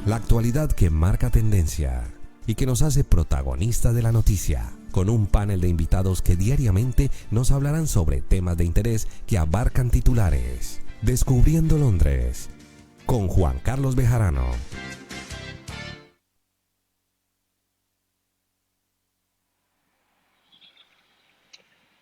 La actualidad que marca tendencia y que nos hace protagonistas de la noticia, con un panel de invitados que diariamente nos hablarán sobre temas de interés que abarcan titulares. Descubriendo Londres, con Juan Carlos Bejarano.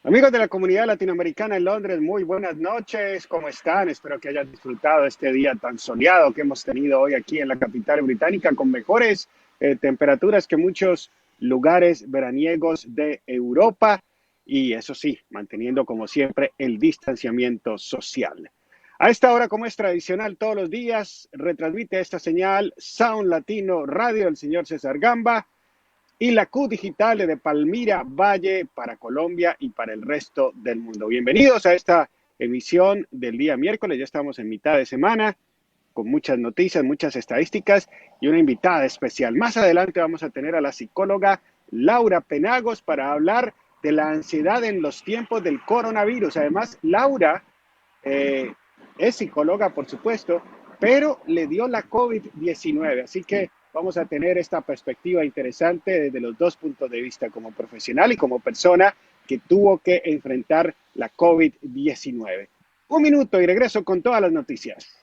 Amigos de la comunidad latinoamericana en Londres, muy buenas noches, ¿cómo están? Espero que hayan disfrutado este día tan soleado que hemos tenido hoy aquí en la capital británica, con mejores temperaturas que muchos lugares veraniegos de Europa, y eso sí, manteniendo como siempre el distanciamiento social. A esta hora, como es tradicional todos los días, retransmite esta señal Sound Latino Radio el señor César Gamba, y la Q Digital de Palmira Valle para Colombia y para el resto del mundo. Bienvenidos a esta emisión del día miércoles. Ya estamos en mitad de semana con muchas noticias, muchas estadísticas y una invitada especial. Más adelante vamos a tener a la psicóloga Laura Penagos para hablar de la ansiedad en los tiempos del coronavirus. Además, Laura es psicóloga, por supuesto, pero le dio la COVID-19, así que vamos a tener esta perspectiva interesante desde los dos puntos de vista, como profesional y como persona que tuvo que enfrentar la COVID-19. Un minuto y regreso con todas las noticias.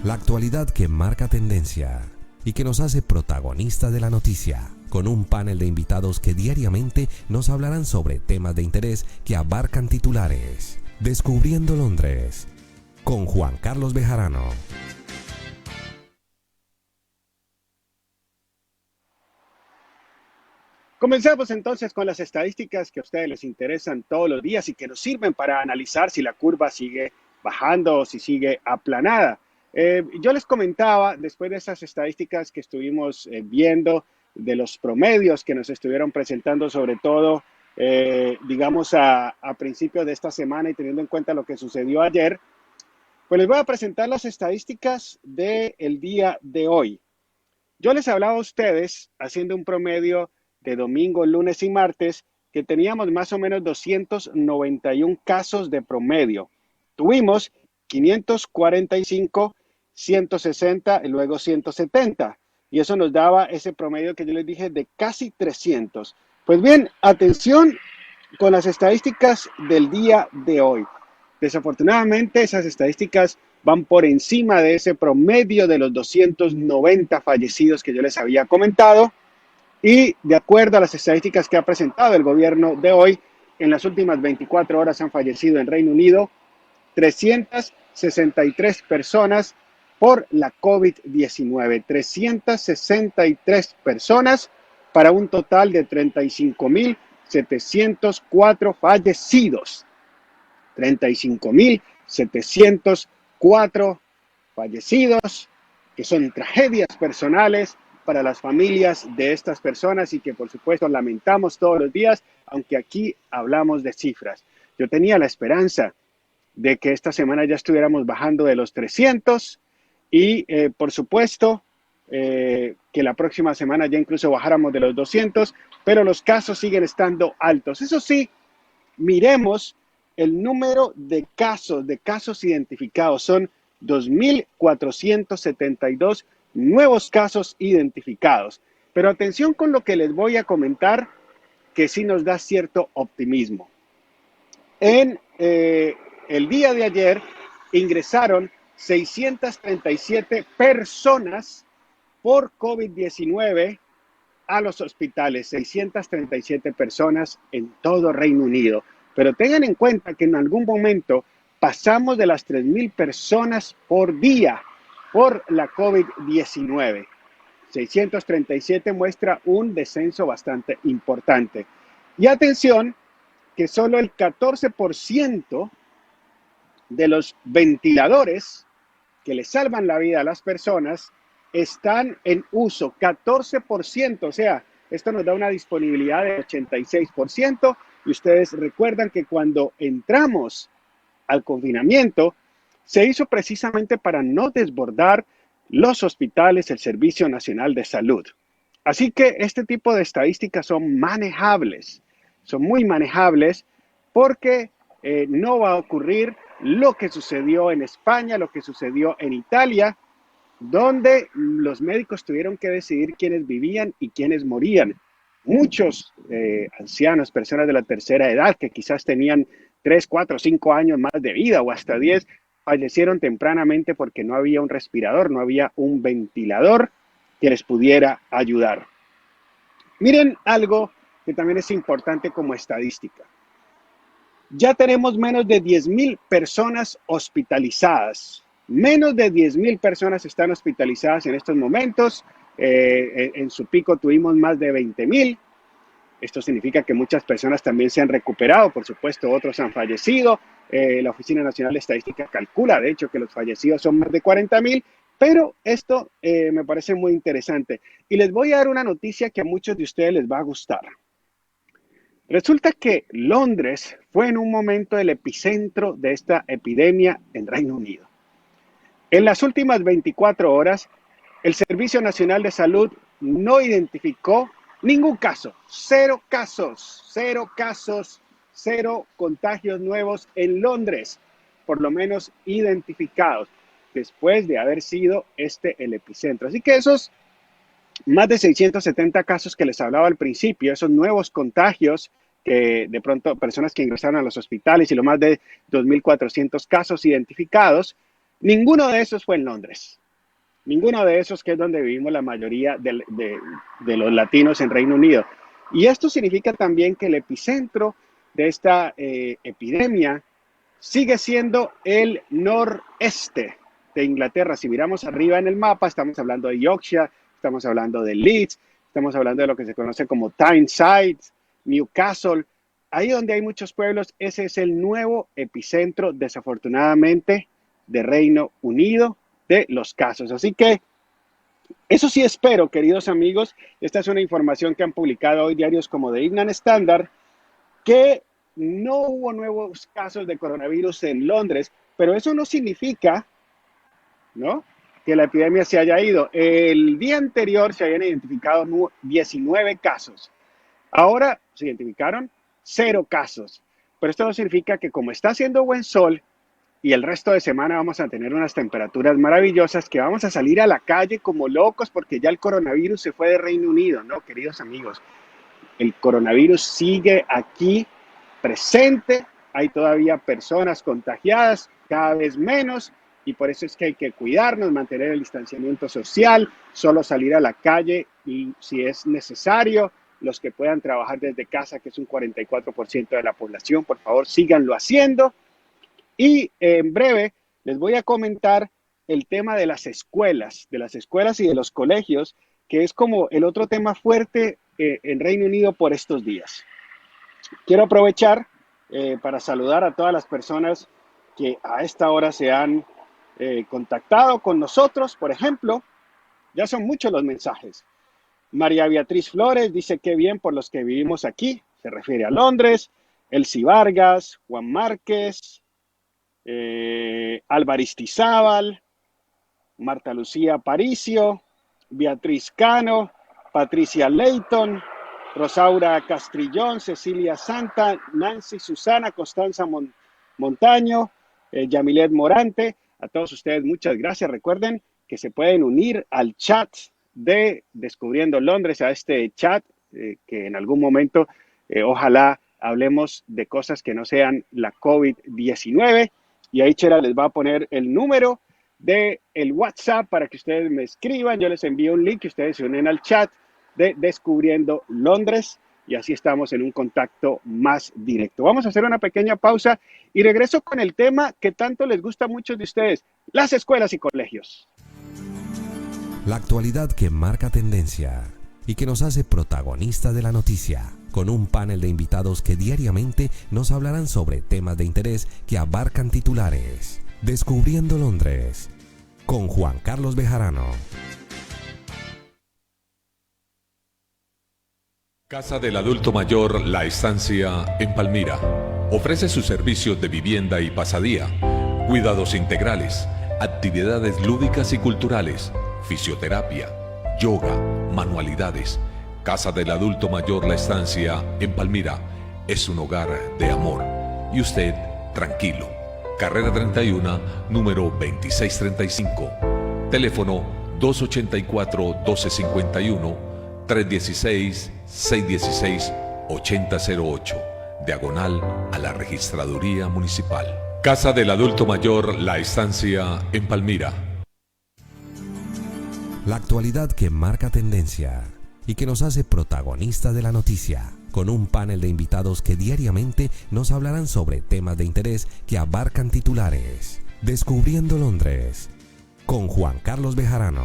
La actualidad que marca tendencia y que nos hace protagonistas de la noticia, con un panel de invitados que diariamente nos hablarán sobre temas de interés que abarcan titulares. Descubriendo Londres, con Juan Carlos Bejarano. Comencemos entonces con las estadísticas que a ustedes les interesan todos los días y que nos sirven para analizar si la curva sigue bajando o si sigue aplanada. Yo les comentaba, después de esas estadísticas que estuvimos viendo, de los promedios que nos estuvieron presentando, sobre todo, digamos, a principios de esta semana y teniendo en cuenta lo que sucedió ayer, pues les voy a presentar las estadísticas del día de hoy. Yo les hablaba a ustedes, haciendo un promedio de domingo, lunes y martes, que teníamos más o menos 291 casos de promedio. Tuvimos 545, 160 y luego 170. Y eso nos daba ese promedio que yo les dije de casi 300. Pues bien, atención con las estadísticas del día de hoy. Desafortunadamente, esas estadísticas van por encima de ese promedio de los 290 fallecidos que yo les había comentado. Y de acuerdo a las estadísticas que ha presentado el gobierno de hoy, en las últimas 24 horas han fallecido en Reino Unido 363 personas por la COVID-19. 363 personas para un total de 35.704 fallecidos. 35.704 fallecidos, que son tragedias personales para las familias de estas personas y que por supuesto lamentamos todos los días, aunque aquí hablamos de cifras. Yo tenía la esperanza de que esta semana ya estuviéramos bajando de los 300 y por supuesto que la próxima semana ya incluso bajáramos de los 200, pero los casos siguen estando altos. Eso sí, miremos el número de casos identificados. Son 2.472 nuevos casos identificados. Pero atención con lo que les voy a comentar, que sí nos da cierto optimismo. En el día de ayer ingresaron 637 personas por COVID-19 a los hospitales, 637 personas en todo Reino Unido. Pero tengan en cuenta que en algún momento pasamos de las 3.000 personas por día por la COVID-19. 637 muestra un descenso bastante importante. Y atención, que solo el 14% de los ventiladores que le salvan la vida a las personas están en uso. 14%, o sea, esto nos da una disponibilidad de 86%. Y ustedes recuerdan que cuando entramos al confinamiento, se hizo precisamente para no desbordar los hospitales, el Servicio Nacional de Salud. Así que este tipo de estadísticas son manejables, son muy manejables porque no va a ocurrir lo que sucedió en España, lo que sucedió en Italia, donde los médicos tuvieron que decidir quiénes vivían y quiénes morían. Muchos ancianos, personas de la tercera edad, que quizás tenían 3, 4, 5 años más de vida o hasta 10, fallecieron tempranamente porque no había un respirador, no había un ventilador que les pudiera ayudar. Miren algo que también es importante como estadística. Ya tenemos menos de 10,000 personas hospitalizadas. Menos de 10,000 personas están hospitalizadas en estos momentos. En su pico tuvimos más de 20,000. Esto significa que muchas personas también se han recuperado, por supuesto, otros han fallecido. La Oficina Nacional de Estadística calcula, de hecho, que los fallecidos son más de 40,000, pero esto me parece muy interesante. Y les voy a dar una noticia que a muchos de ustedes les va a gustar. Resulta que Londres fue en un momento el epicentro de esta epidemia en Reino Unido. En las últimas 24 horas, el Servicio Nacional de Salud no identificó ningún caso, cero contagios nuevos en Londres, por lo menos identificados, después de haber sido el epicentro. Así que esos más de 670 casos que les hablaba al principio, esos nuevos contagios, que de pronto personas que ingresaron a los hospitales y lo más de 2.400 casos identificados, ninguno de esos fue en Londres. Ninguno de esos, que es donde vivimos la mayoría de los latinos en Reino Unido. Y esto significa también que el epicentro de esta epidemia sigue siendo el noreste de Inglaterra. Si miramos arriba en el mapa, estamos hablando de Yorkshire, estamos hablando de Leeds, estamos hablando de lo que se conoce como Tyneside, Newcastle. Ahí donde hay muchos pueblos, ese es el nuevo epicentro, desafortunadamente, de Reino Unido, de los casos. Así que eso sí espero, queridos amigos. Esta es una información que han publicado hoy diarios como The Evening Standard, que no hubo nuevos casos de coronavirus en Londres, pero eso no significa, ¿no?, que la epidemia se haya ido. El día anterior se habían identificado 19 casos. Ahora se identificaron 0 casos. Pero esto no significa que, como está haciendo buen sol y el resto de semana vamos a tener unas temperaturas maravillosas, que vamos a salir a la calle como locos porque ya el coronavirus se fue de Reino Unido. No, queridos amigos, el coronavirus sigue aquí presente. Hay todavía personas contagiadas, cada vez menos, y por eso es que hay que cuidarnos, mantener el distanciamiento social, solo salir a la calle y, si es necesario, los que puedan trabajar desde casa, que es un 44% de la población, por favor, síganlo haciendo. Y en breve les voy a comentar el tema de las escuelas y de los colegios, que es como el otro tema fuerte en Reino Unido por estos días. Quiero aprovechar para saludar a todas las personas que a esta hora se han contactado con nosotros. Por ejemplo, ya son muchos los mensajes. María Beatriz Flores dice: qué bien por los que vivimos aquí, se refiere a Londres. Elsie Vargas, Juan Márquez, Alvaristizábal, Marta Lucía Paricio, Beatriz Cano, Patricia Leighton, Rosaura Castrillón, Cecilia Santa, Nancy Susana, Constanza Montaño, Yamilet Morante. A todos ustedes, muchas gracias. Recuerden que se pueden unir al chat de Descubriendo Londres, a este chat que en algún momento ojalá hablemos de cosas que no sean la COVID-19. Y ahí Chera les va a poner el número del WhatsApp para que ustedes me escriban. Yo les envío un link y ustedes se unen al chat de Descubriendo Londres, y así estamos en un contacto más directo. Vamos a hacer una pequeña pausa y regreso con el tema que tanto les gusta a muchos de ustedes: las escuelas y colegios. La actualidad que marca tendencia y que nos hace protagonistas de la noticia, con un panel de invitados que diariamente nos hablarán sobre temas de interés que abarcan titulares. Descubriendo Londres, con Juan Carlos Bejarano. Casa del Adulto Mayor La Estancia en Palmira. Ofrece sus servicios de vivienda y pasadía, cuidados integrales, actividades lúdicas y culturales, fisioterapia, yoga, manualidades. Casa del Adulto Mayor La Estancia en Palmira es un hogar de amor. Y usted, tranquilo. Carrera 31, número 2635. Teléfono 284-1251, 316-616-8008, diagonal a la Registraduría Municipal. Casa del Adulto Mayor La Estancia en Palmira. La actualidad que marca tendencia y que nos hace protagonista de la noticia, con un panel de invitados que diariamente nos hablarán sobre temas de interés que abarcan titulares. Descubriendo Londres, con Juan Carlos Bejarano.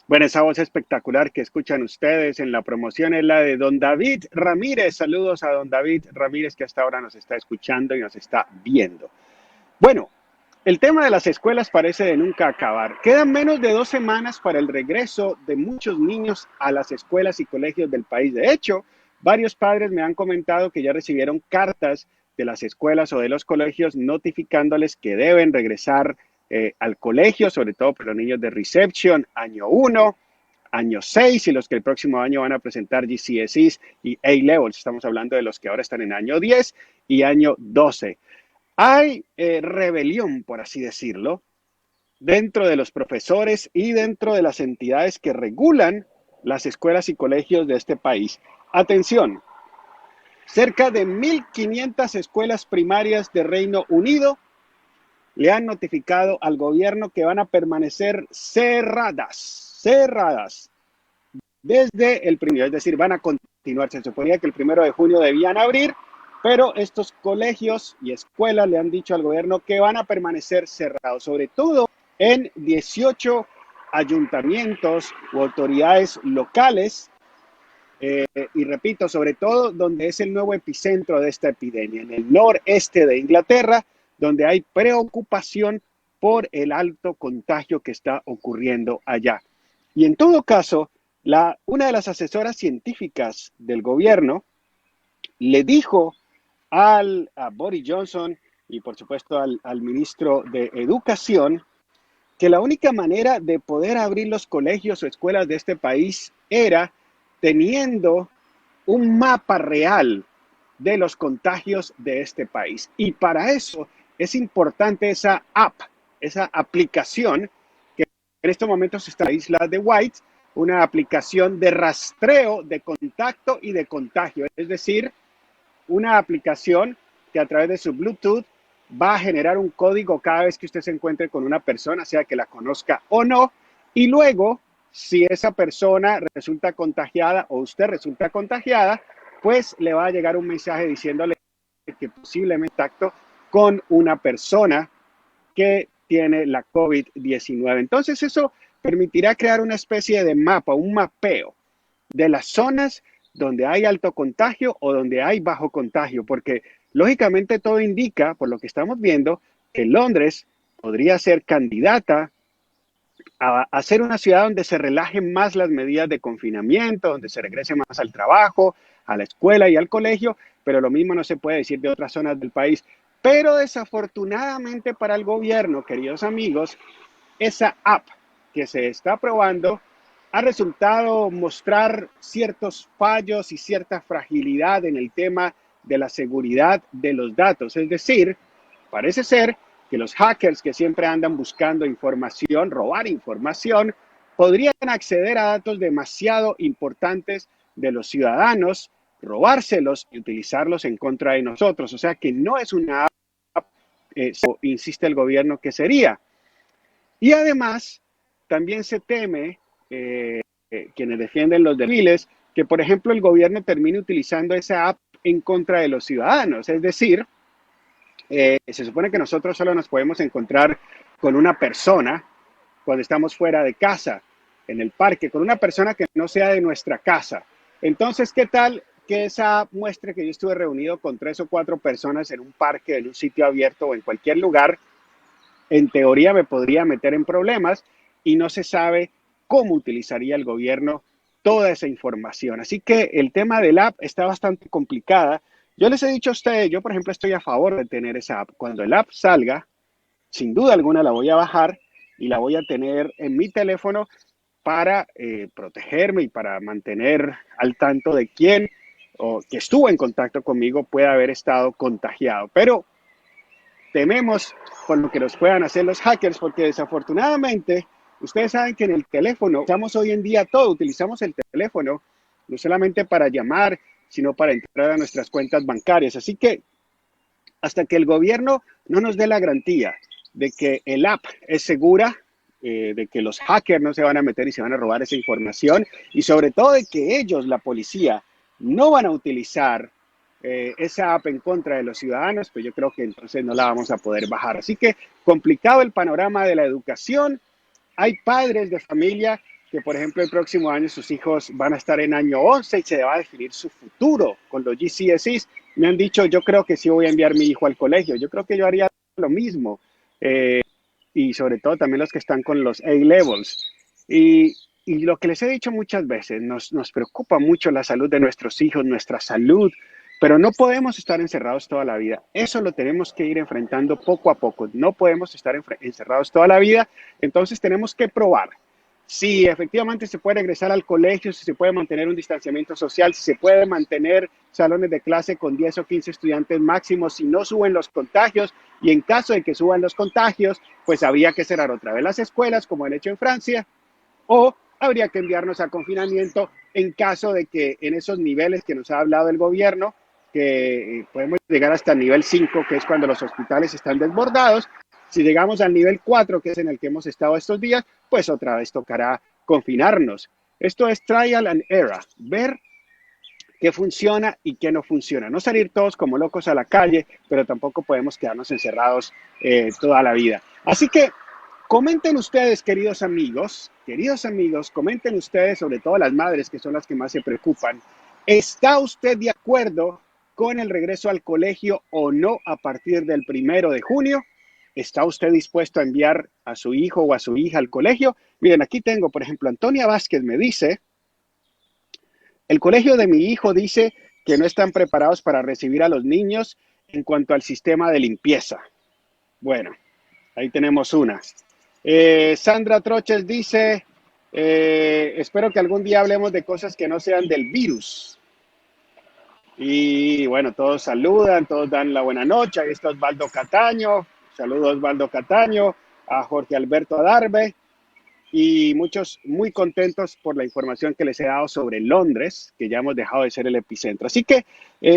Bueno, esa voz espectacular que escuchan ustedes en la promoción es la de don David Ramírez. Saludos a don David Ramírez, que hasta ahora nos está escuchando y nos está viendo. Bueno, el tema de las escuelas parece de nunca acabar. Quedan menos de 2 semanas para el regreso de muchos niños a las escuelas y colegios del país. De hecho, varios padres me han comentado que ya recibieron cartas de las escuelas o de los colegios notificándoles que deben regresar al colegio, sobre todo para los niños de reception, año 1, año 6 y los que el próximo año van a presentar GCSEs y A-Levels. Estamos hablando de los que ahora están en año 10 y año 12. Hay rebelión, por así decirlo, dentro de los profesores y dentro de las entidades que regulan las escuelas y colegios de este país. Atención, cerca de 1.500 escuelas primarias de Reino Unido le han notificado al gobierno que van a permanecer cerradas desde el primero, es decir, van a continuar. Se suponía que el 1 de junio debían abrir, pero estos colegios y escuelas le han dicho al gobierno que van a permanecer cerrados, sobre todo en 18 ayuntamientos u autoridades locales, y repito, sobre todo donde es el nuevo epicentro de esta epidemia, en el noreste de Inglaterra, donde hay preocupación por el alto contagio que está ocurriendo allá. Y en todo caso, una de las asesoras científicas del gobierno le dijo a Boris Johnson y por supuesto al ministro de Educación que la única manera de poder abrir los colegios o escuelas de este país era teniendo un mapa real de los contagios de este país. Y para eso es importante esa aplicación que en estos momentos está en la isla de White, una aplicación de rastreo de contacto y de contagio. Es decir, una aplicación que a través de su Bluetooth va a generar un código cada vez que usted se encuentre con una persona, sea que la conozca o no, y luego, si esa persona resulta contagiada o usted resulta contagiada, pues le va a llegar un mensaje diciéndole que posiblemente contacto con una persona que tiene la COVID-19. Entonces eso permitirá crear una especie de mapa, un mapeo de las zonas donde hay alto contagio o donde hay bajo contagio, porque lógicamente todo indica, por lo que estamos viendo, que Londres podría ser candidata a ser una ciudad donde se relajen más las medidas de confinamiento, donde se regrese más al trabajo, a la escuela y al colegio, pero lo mismo no se puede decir de otras zonas del país. Pero desafortunadamente para el gobierno, queridos amigos, esa app que se está probando ha resultado mostrar ciertos fallos y cierta fragilidad en el tema de la seguridad de los datos. Es decir, parece ser que los hackers que siempre andan buscando información, robar información, podrían acceder a datos demasiado importantes de los ciudadanos, robárselos y utilizarlos en contra de nosotros. O sea que no es una app, insiste el gobierno que sería. Y además, también se teme, quienes defienden los débiles, que por ejemplo el gobierno termine utilizando esa app en contra de los ciudadanos. Es decir, se supone que nosotros solo nos podemos encontrar con una persona cuando estamos fuera de casa, en el parque, con una persona que no sea de nuestra casa. Entonces, ¿qué tal que esa app muestre que yo estuve reunido con 3 o 4 personas en un parque, en un sitio abierto o en cualquier lugar? En teoría me podría meter en problemas y no se sabe cómo utilizaría el gobierno toda esa información. Así que el tema del app está bastante complicada. Yo les he dicho a ustedes, yo por ejemplo estoy a favor de tener esa app. Cuando el app salga, sin duda alguna la voy a bajar y la voy a tener en mi teléfono para protegerme y para mantener al tanto de quién o que estuvo en contacto conmigo puede haber estado contagiado. Pero tememos por lo que nos puedan hacer los hackers, porque desafortunadamente ustedes saben que en el teléfono, usamos hoy en día todo, utilizamos el teléfono no solamente para llamar, sino para entrar a nuestras cuentas bancarias. Así que hasta que el gobierno no nos dé la garantía de que el app es segura, de que los hackers no se van a meter y se van a robar esa información, y sobre todo de que ellos, la policía, no van a utilizar esa app en contra de los ciudadanos, pues yo creo que entonces no la vamos a poder bajar. Así que complicado el panorama de la educación. Hay padres de familia que, por ejemplo, el próximo año sus hijos van a estar en año 11 y se va a definir su futuro con los GCSEs. Me han dicho, yo creo que sí voy a enviar a mi hijo al colegio. Yo creo que yo haría lo mismo. Y sobre todo también los que están con los A-Levels. Y lo que les he dicho muchas veces, nos preocupa mucho la salud de nuestros hijos, nuestra salud, pero no podemos estar encerrados toda la vida. Eso lo tenemos que ir enfrentando poco a poco. No podemos estar encerrados toda la vida, entonces tenemos que probar. Si efectivamente se puede regresar al colegio, si se puede mantener un distanciamiento social, si se puede mantener salones de clase con 10 o 15 estudiantes máximos, si no suben los contagios, y en caso de que suban los contagios, pues habría que cerrar otra vez las escuelas, como han hecho en Francia, o habría que enviarnos a confinamiento en caso de que en esos niveles que nos ha hablado el gobierno, que podemos llegar hasta el nivel 5, que es cuando los hospitales están desbordados. Si llegamos al nivel 4, que es en el que hemos estado estos días, pues otra vez tocará confinarnos. Esto es trial and error, ver qué funciona y qué no funciona. No salir todos como locos a la calle, pero tampoco podemos quedarnos encerrados toda la vida. Así que comenten ustedes, queridos amigos, comenten ustedes, sobre todo las madres, que son las que más se preocupan. ¿Está usted de acuerdo con el regreso al colegio o no a partir del 1 de junio? ¿Está usted dispuesto a enviar a su hijo o a su hija al colegio? Miren, aquí tengo, por ejemplo, Antonia Vázquez me dice, el colegio de mi hijo dice que no están preparados para recibir a los niños en cuanto al sistema de limpieza. Bueno, ahí tenemos una. Sandra Troches dice, espero que algún día hablemos de cosas que no sean del virus. Y bueno, todos saludan, todos dan la buena noche. Ahí está Osvaldo Cataño. Saludos Osvaldo Cataño, a Jorge Alberto Adarve y muchos muy contentos por la información que les he dado sobre Londres, que ya hemos dejado de ser el epicentro. Así que,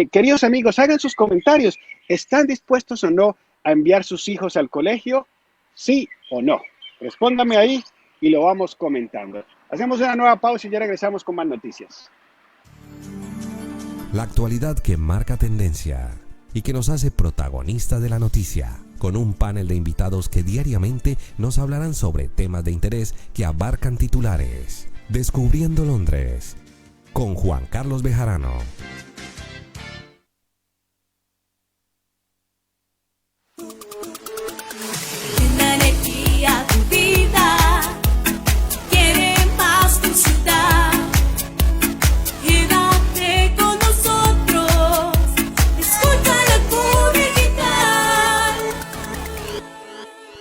queridos amigos, hagan sus comentarios. ¿Están dispuestos o no a enviar sus hijos al colegio? ¿Sí o no? Respóndame ahí y lo vamos comentando. Hacemos una nueva pausa y ya regresamos con más noticias. La actualidad que marca tendencia y que nos hace protagonistas de la noticia, con un panel de invitados que diariamente nos hablarán sobre temas de interés que abarcan titulares. Descubriendo Londres, con Juan Carlos Bejarano.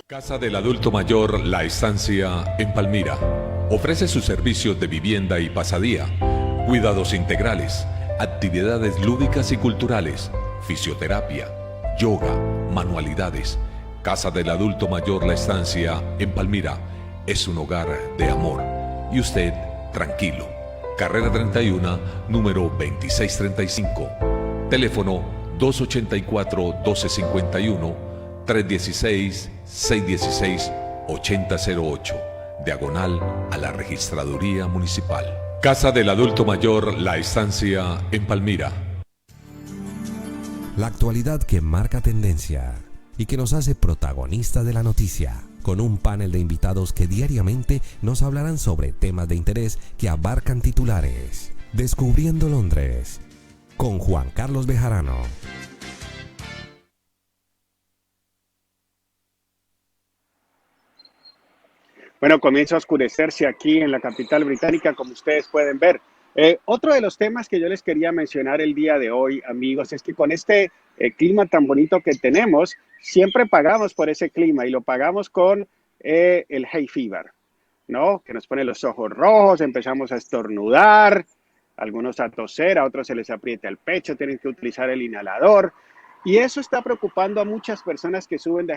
Casa del Adulto Mayor La Estancia en Palmira. Ofrece sus servicios de vivienda y pasadía, cuidados integrales, actividades lúdicas y culturales, fisioterapia, yoga, manualidades. Casa del Adulto Mayor La Estancia en Palmira es un hogar de amor. Y usted, tranquilo. Carrera 31, número 2635. Teléfono 284-1251. 316-616-8008, diagonal a la Registraduría Municipal. Casa del Adulto Mayor La Estancia en Palmira. La actualidad que marca tendencia y que nos hace protagonistas de la noticia, con un panel de invitados que diariamente nos hablarán sobre temas de interés que abarcan titulares. Descubriendo Londres, con Juan Carlos Bejarano. Bueno, comienza a oscurecerse aquí en la capital británica, como ustedes pueden ver. Otro de los temas que yo les quería mencionar el día de hoy, amigos, es que con este clima tan bonito que tenemos, siempre pagamos por ese clima y lo pagamos con el hay fever, ¿no? Que nos pone los ojos rojos, empezamos a estornudar, algunos a toser, a otros se les aprieta el pecho, tienen que utilizar el inhalador. Y eso está preocupando a muchas personas que sufren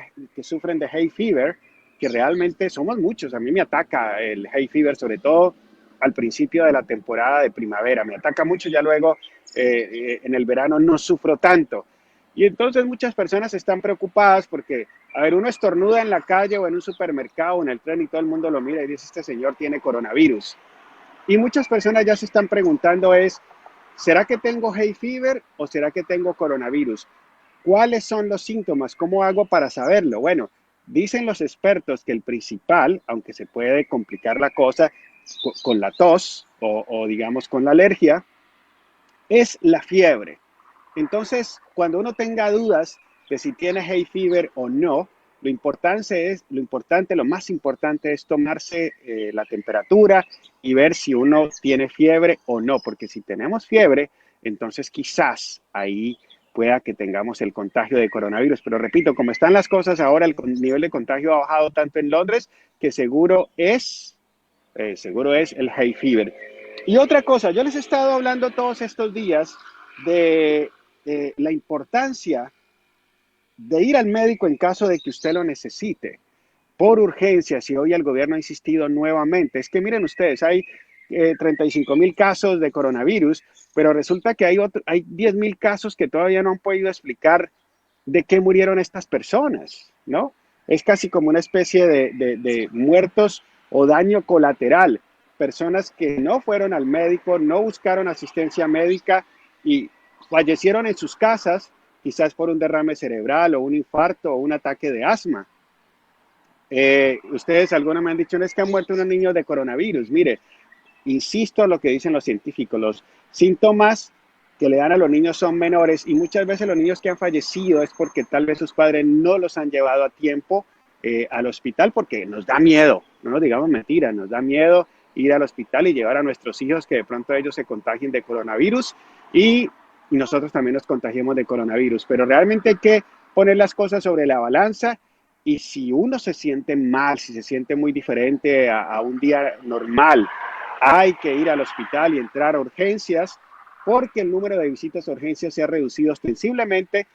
de hay fever, que realmente somos muchos. A mí me ataca el hay fever, sobre todo al principio de la temporada de primavera. Me ataca mucho, ya luego en el verano no sufro tanto. Y entonces muchas personas están preocupadas porque, a ver, uno estornuda en la calle o en un supermercado o en el tren y todo el mundo lo mira y dice, este señor tiene coronavirus. Y muchas personas ya se están preguntando ¿será que tengo hay fever o será que tengo coronavirus? ¿Cuáles son los síntomas? ¿Cómo hago para saberlo? Bueno, dicen los expertos que el principal, aunque se puede complicar la cosa con la tos o digamos con la alergia, es la fiebre. Entonces, cuando uno tenga dudas de si tiene hay fever o no, lo más importante es tomarse la temperatura y ver si uno tiene fiebre o no, porque si tenemos fiebre, entonces quizás ahí pueda que tengamos el contagio de coronavirus. Pero repito, como están las cosas ahora, el nivel de contagio ha bajado tanto en Londres que seguro es el hay fever. Y otra cosa, yo les he estado hablando todos estos días de la importancia de ir al médico en caso de que usted lo necesite, por urgencias, y hoy el gobierno ha insistido nuevamente. Es que miren ustedes, hay 35,000 casos de coronavirus, pero resulta que hay 10,000 casos que todavía no han podido explicar de qué murieron estas personas, ¿no? Es casi como una especie de muertos o daño colateral. Personas que no fueron al médico, no buscaron asistencia médica y fallecieron en sus casas, quizás por un derrame cerebral o un infarto o un ataque de asma. Ustedes algunos me han dicho, no es que han muerto unos niños de coronavirus. Mire, insisto en lo que dicen los científicos, los síntomas que le dan a los niños son menores y muchas veces los niños que han fallecido es porque tal vez sus padres no los han llevado a tiempo al hospital porque nos da miedo, no nos digamos mentiras, nos da miedo ir al hospital y llevar a nuestros hijos que de pronto ellos se contagien de coronavirus y nosotros también nos contagiemos de coronavirus. Pero realmente hay que poner las cosas sobre la balanza y si uno se siente mal, si se siente muy diferente a un día normal, hay que ir al hospital y entrar a urgencias porque el número de visitas a urgencias se ha reducido ostensiblemente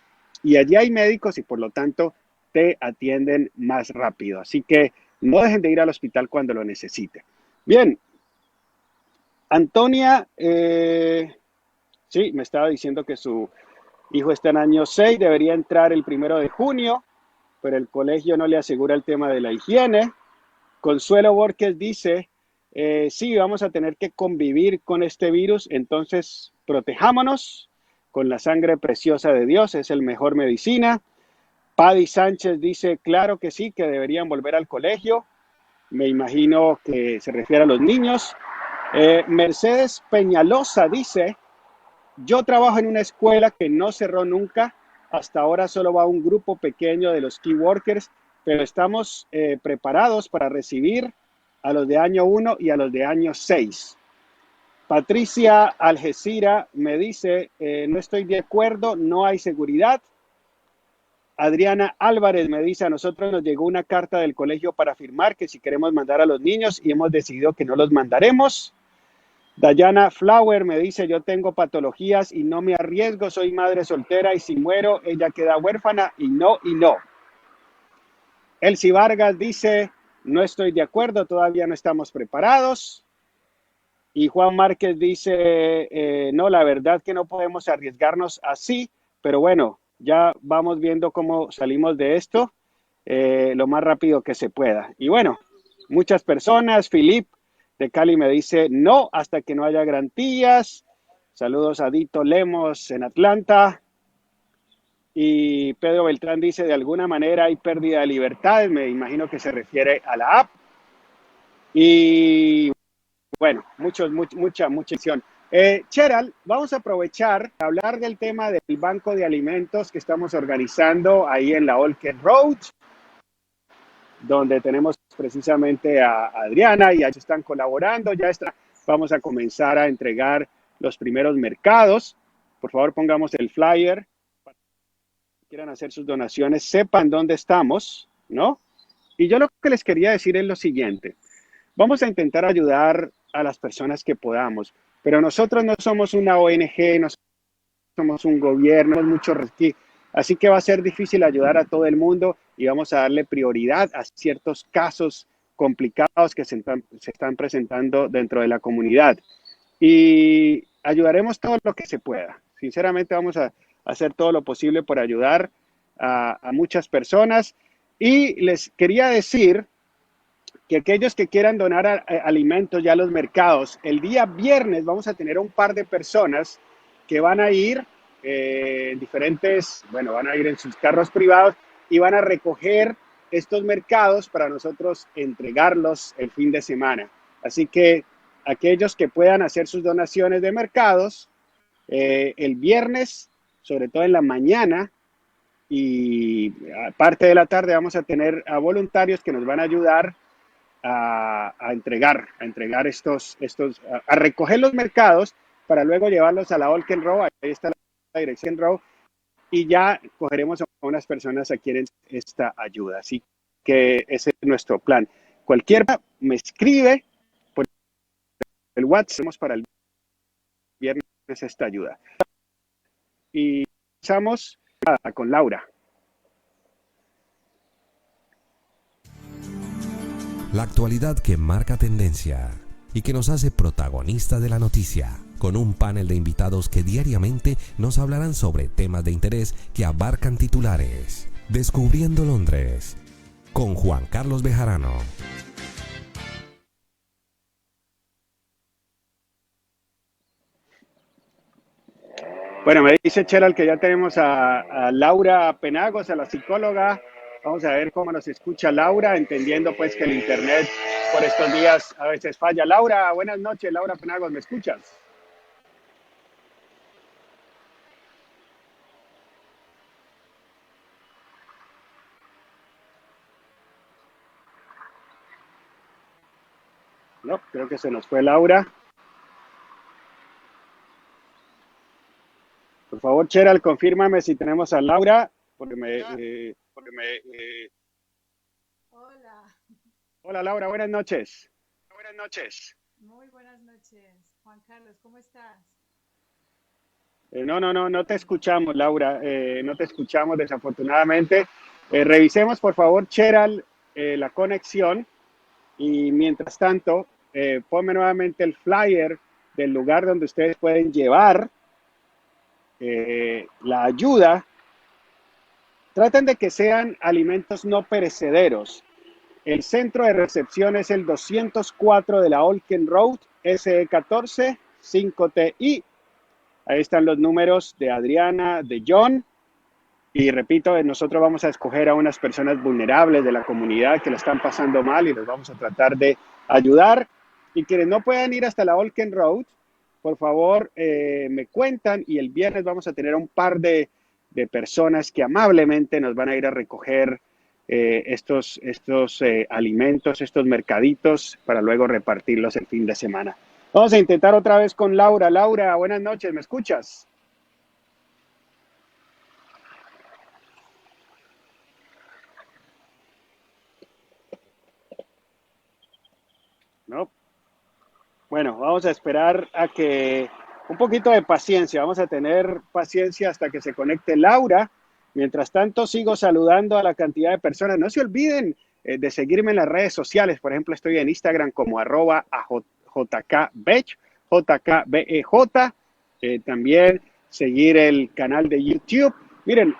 y allí hay médicos y por lo tanto te atienden más rápido. Así que no dejen de ir al hospital cuando lo necesiten. Bien, Antonia, sí, me estaba diciendo que su hijo está en año 6, debería entrar el 1 de junio, pero el colegio no le asegura el tema de la higiene. Consuelo Borges dice, sí, vamos a tener que convivir con este virus, entonces protejámonos con la sangre preciosa de Dios, es el mejor medicina. Paddy Sánchez dice, claro que sí, que deberían volver al colegio. Me imagino que se refiere a los niños. Mercedes Peñalosa dice, yo trabajo en una escuela que no cerró nunca. Hasta ahora solo va un grupo pequeño de los key workers, pero estamos preparados para recibir a los de año 1 y a los de año 6. Patricia Algeciras me dice, no estoy de acuerdo, no hay seguridad. Adriana Álvarez me dice, a nosotros nos llegó una carta del colegio para firmar que si queremos mandar a los niños y hemos decidido que no los mandaremos. Dayana Flower me dice, yo tengo patologías y no me arriesgo, soy madre soltera y si muero, ella queda huérfana y no. Elsie Vargas dice, no estoy de acuerdo, todavía no estamos preparados. Y Juan Márquez dice, no, la verdad que no podemos arriesgarnos así, pero bueno, ya vamos viendo cómo salimos de esto lo más rápido que se pueda. Y bueno, muchas personas, Filip de Cali me dice, no, hasta que no haya garantías. Saludos a Dito Lemos en Atlanta. Y Pedro Beltrán dice, de alguna manera hay pérdida de libertades, me imagino que se refiere a la app. Y bueno, mucha acción. Cheral, vamos a aprovechar para hablar del tema del banco de alimentos que estamos organizando ahí en la Olken Road, donde tenemos precisamente a Adriana y ahí están colaborando. Vamos a comenzar a entregar los primeros mercados. Por favor, pongamos el flyer para que quieran hacer sus donaciones, sepan dónde estamos, ¿no? Y yo lo que les quería decir es lo siguiente. Vamos a intentar ayudar a las personas que podamos, pero nosotros no somos una ONG, no somos un gobierno, mucho Así que va a ser difícil ayudar a todo el mundo y vamos a darle prioridad a ciertos casos complicados que se están presentando dentro de la comunidad. Y ayudaremos todo lo que se pueda. Sinceramente vamos a hacer todo lo posible por ayudar a muchas personas. Y les quería decir que aquellos que quieran donar alimentos ya a los mercados, el día viernes vamos a tener un par de personas que van a ir van a ir en sus carros privados y van a recoger estos mercados para nosotros entregarlos el fin de semana. Así que aquellos que puedan hacer sus donaciones de mercados, el viernes, sobre todo en la mañana y parte de la tarde, vamos a tener a voluntarios que nos van a ayudar a entregar a recoger los mercados para luego llevarlos a la Olken Row. Ahí está la dirección Row, y ya cogeremos a unas personas a quienes esta ayuda. Así que ese es nuestro plan. Cualquier me escribe por el WhatsApp para el viernes esta ayuda. Y empezamos con Laura. La actualidad que marca tendencia y que nos hace protagonistas de la noticia, con un panel de invitados que diariamente nos hablarán sobre temas de interés que abarcan titulares. Descubriendo Londres, con Juan Carlos Bejarano. Bueno, me dice Cheral que ya tenemos a Laura Penagos, a la psicóloga. Vamos a ver cómo nos escucha Laura, entendiendo pues que el internet por estos días a veces falla. Laura, buenas noches. Laura Penagos, ¿me escuchas? No, creo que se nos fue Laura. Por favor, Cheral, confírmame si tenemos a Laura, Hola. Hola, Laura, buenas noches. Buenas noches. Muy buenas noches. Juan Carlos, ¿cómo estás? No te escuchamos, Laura. No te escuchamos, desafortunadamente. Revisemos, por favor, Cheral, la conexión. Y mientras tanto, ponme nuevamente el flyer del lugar donde ustedes pueden llevar la ayuda. Traten de que sean alimentos no perecederos. El centro de recepción es el 204 de la Olken Road, SE14 5TI. Ahí están los números de Adriana, de John. Y repito, nosotros vamos a escoger a unas personas vulnerables de la comunidad que la están pasando mal y los vamos a tratar de ayudar. Y quienes no puedan ir hasta la Olken Road, por favor, me cuentan, y el viernes vamos a tener un par de personas que amablemente nos van a ir a recoger estos alimentos, estos mercaditos, para luego repartirlos el fin de semana. Vamos a intentar otra vez con Laura. Laura, buenas noches, ¿me escuchas? No. Bueno, vamos a esperar a que un poquito de paciencia. Vamos a tener paciencia hasta que se conecte Laura. Mientras tanto, sigo saludando a la cantidad de personas. No se olviden de seguirme en las redes sociales. Por ejemplo, estoy en Instagram como @jkbej, JKBEJ. También seguir el canal de YouTube. Miren,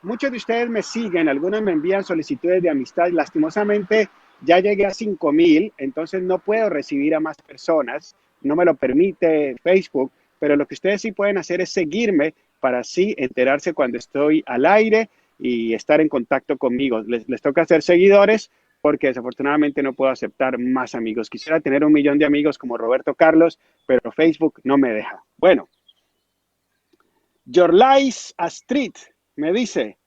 muchos de ustedes me siguen, algunos me envían solicitudes de amistad. Lastimosamente, ya llegué a 5,000, entonces no puedo recibir a más personas. No me lo permite Facebook, pero lo que ustedes sí pueden hacer es seguirme para así enterarse cuando estoy al aire y estar en contacto conmigo. Les toca hacer seguidores porque desafortunadamente no puedo aceptar más amigos. Quisiera tener 1,000,000 de amigos como Roberto Carlos, pero Facebook no me deja. Bueno, Yorlais Astrid me dice: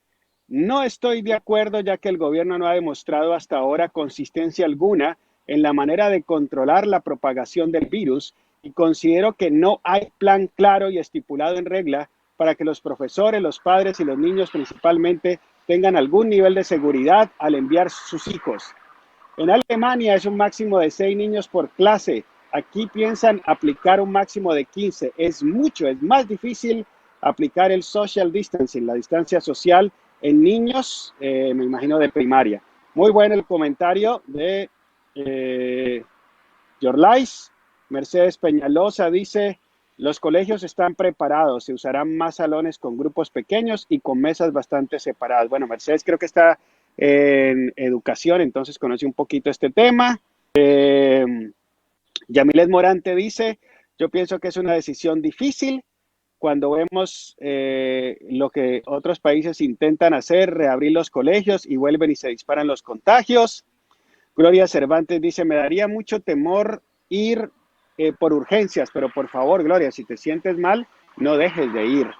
no estoy de acuerdo, ya que el gobierno no ha demostrado hasta ahora consistencia alguna en la manera de controlar la propagación del virus, y considero que no hay plan claro y estipulado en regla para que los profesores, los padres y los niños principalmente tengan algún nivel de seguridad al enviar sus hijos. En Alemania es un máximo de 6 niños por clase. Aquí piensan aplicar un máximo de 15. Es mucho, es más difícil aplicar el social distancing, la distancia social en niños, me imagino de primaria. Muy bueno el comentario de Yorlais. Mercedes Peñalosa dice, los colegios están preparados, se usarán más salones con grupos pequeños y con mesas bastante separadas. Bueno, Mercedes creo que está en educación, entonces conoce un poquito este tema. Yamilet Morante dice, yo pienso que es una decisión difícil cuando vemos lo que otros países intentan hacer, reabrir los colegios y vuelven y se disparan los contagios. Gloria Cervantes dice, me daría mucho temor ir por urgencias, pero por favor, Gloria, si te sientes mal, no dejes de ir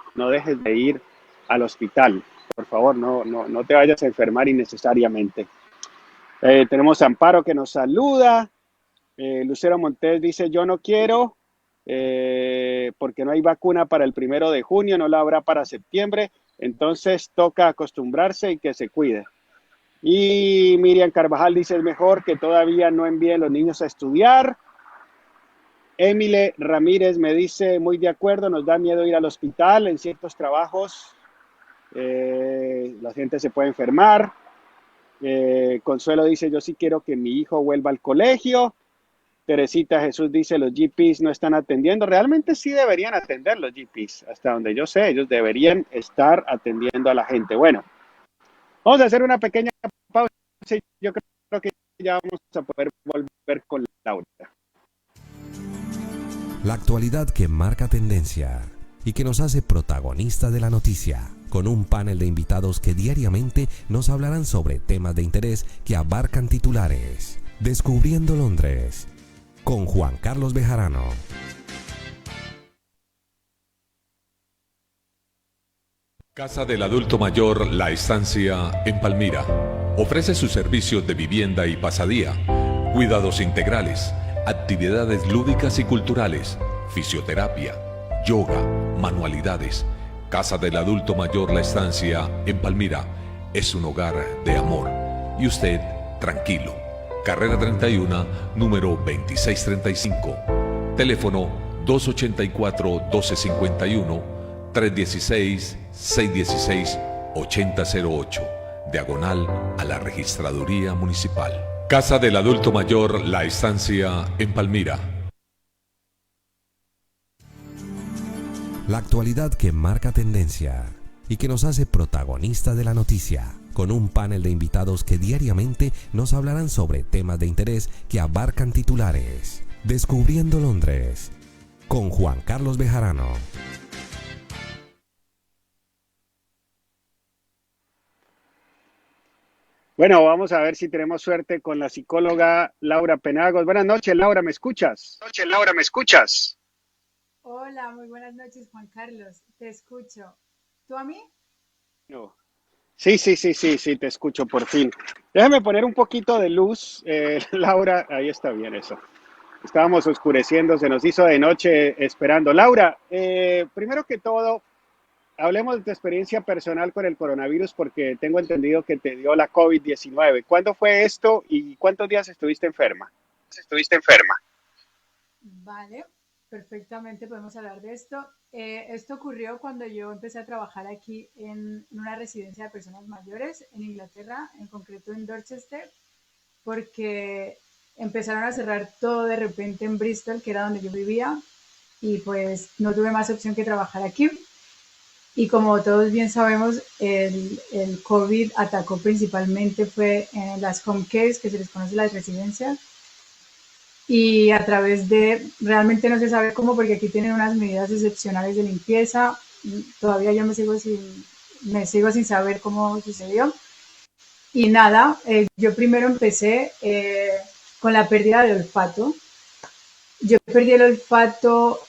al hospital. Por favor, no te vayas a enfermar innecesariamente. Tenemos a Amparo que nos saluda. Lucero Montes dice, yo no quiero porque no hay vacuna para el 1 de junio, no la habrá para septiembre, entonces toca acostumbrarse y que se cuide. Y Miriam Carvajal dice, es mejor que todavía no envíen los niños a estudiar. Emile Ramírez me dice, muy de acuerdo, nos da miedo ir al hospital, en ciertos trabajos la gente se puede enfermar. Consuelo dice, yo sí quiero que mi hijo vuelva al colegio. Teresita Jesús dice, los GPs no están atendiendo. Realmente sí deberían atender los GPs, hasta donde yo sé, ellos deberían estar atendiendo a la gente. Bueno, vamos a hacer una pequeña pausa. Yo creo que ya vamos a poder volver con Laura. La actualidad que marca tendencia y que nos hace protagonistas de la noticia, con un panel de invitados que diariamente nos hablarán sobre temas de interés que abarcan titulares. Descubriendo Londres, con Juan Carlos Bejarano. Casa del Adulto Mayor La Estancia en Palmira. Ofrece sus servicios de vivienda y pasadía, cuidados integrales, actividades lúdicas y culturales, fisioterapia, yoga, manualidades. Casa del Adulto Mayor La Estancia en Palmira es un hogar de amor. Y usted, tranquilo. Carrera 31, número 2635. Teléfono 284-1251, 316-616-8008. Diagonal a la Registraduría Municipal. Casa del Adulto Mayor La Estancia en Palmira. La actualidad que marca tendencia y que nos hace protagonistas de la noticia, con un panel de invitados que diariamente nos hablarán sobre temas de interés que abarcan titulares. Descubriendo Londres, con Juan Carlos Bejarano. Bueno, vamos a ver si tenemos suerte con la psicóloga Laura Penagos. Buenas noches, Laura, ¿me escuchas? Hola, muy buenas noches, Juan Carlos. Te escucho. ¿Tú a mí? No. Sí, te escucho por fin. Déjame poner un poquito de luz, Laura. Ahí está bien eso. Estábamos oscureciendo, se nos hizo de noche esperando. Laura, primero que todo, hablemos de tu experiencia personal con el coronavirus porque tengo entendido que te dio la COVID-19. ¿Cuándo fue esto y cuántos días estuviste enferma? Vale, perfectamente podemos hablar de esto. Esto ocurrió cuando yo empecé a trabajar aquí en una residencia de personas mayores en Inglaterra, en concreto en Dorchester, porque empezaron a cerrar todo de repente en Bristol, que era donde yo vivía, y pues no tuve más opción que trabajar aquí. Y como todos bien sabemos, el COVID atacó principalmente fue en las home cares, que se les conoce las residencias, y a través de, realmente no se sabe cómo, porque aquí tienen unas medidas excepcionales de limpieza, todavía yo me sigo sin saber cómo sucedió. Y nada, yo primero empecé con la pérdida de olfato. Yo perdí el olfato,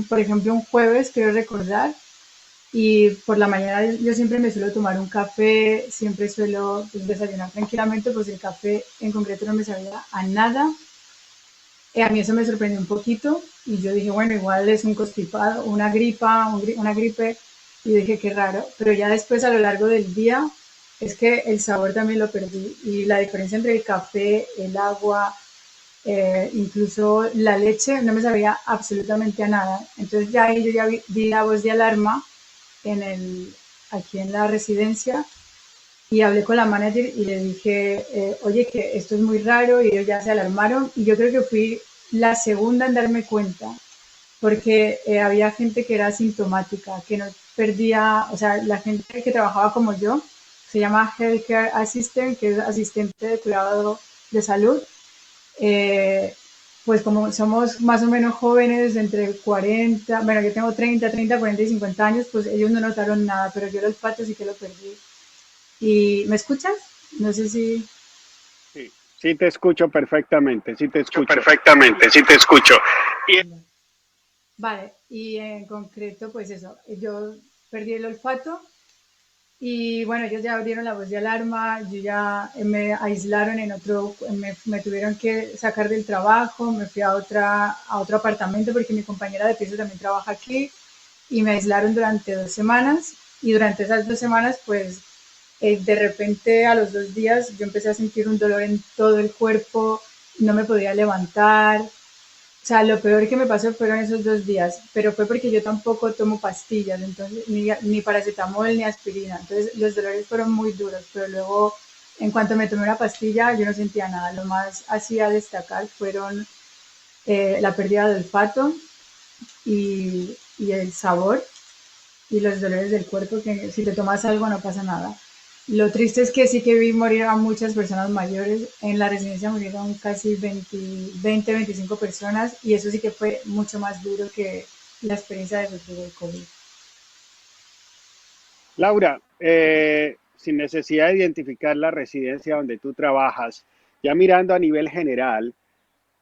por ejemplo, un jueves, quiero recordar, y por la mañana yo siempre me suelo tomar un café, siempre suelo desayunar tranquilamente, pues el café en concreto no me sabía a nada. A mí eso me sorprendió un poquito y yo dije, bueno, igual es un constipado, una gripe, y dije, qué raro. Pero ya después, a lo largo del día, es que el sabor también lo perdí. Y la diferencia entre el café, el agua, incluso la leche, no me sabía absolutamente a nada. Entonces ya ahí yo ya di la voz de alarma en aquí en la residencia y hablé con la manager y le dije, oye, que esto es muy raro y ellos ya se alarmaron y yo creo que fui la segunda en darme cuenta porque había gente que era asintomática, que no perdía, o sea, la gente que trabajaba como yo, se llama Healthcare Assistant, que es asistente de cuidado de salud, eh, pues como somos más o menos jóvenes, entre 40, bueno, yo tengo 30, 40 y 50 años, pues ellos no notaron nada, pero yo los patos sí que lo perdí. ¿Y me escuchas? No sé si... Sí, sí te escucho perfectamente, sí te escucho. Perfectamente, sí te escucho. Y Vale, y en concreto, pues eso, yo perdí el olfato y bueno, ellos ya abrieron la voz de alarma, yo ya me aislaron en otro, me tuvieron que sacar del trabajo, me fui a otro apartamento porque mi compañera de piso también trabaja aquí y me aislaron durante 2 semanas y durante esas 2 semanas, pues de repente a los 2 días yo empecé a sentir un dolor en todo el cuerpo, no me podía levantar, o sea, lo peor que me pasó fueron esos 2 días, pero fue porque yo tampoco tomo pastillas, entonces ni paracetamol ni aspirina, entonces los dolores fueron muy duros, pero luego en cuanto me tomé una pastilla yo no sentía nada. Lo más así a destacar fueron la pérdida del olfato y el sabor y los dolores del cuerpo, que si te tomas algo no pasa nada. Lo triste es que sí que vi morir a muchas personas mayores. En la residencia murieron casi 25 personas y eso sí que fue mucho más duro que la experiencia de sufrir el COVID. Laura, sin necesidad de identificar la residencia donde tú trabajas, ya mirando a nivel general,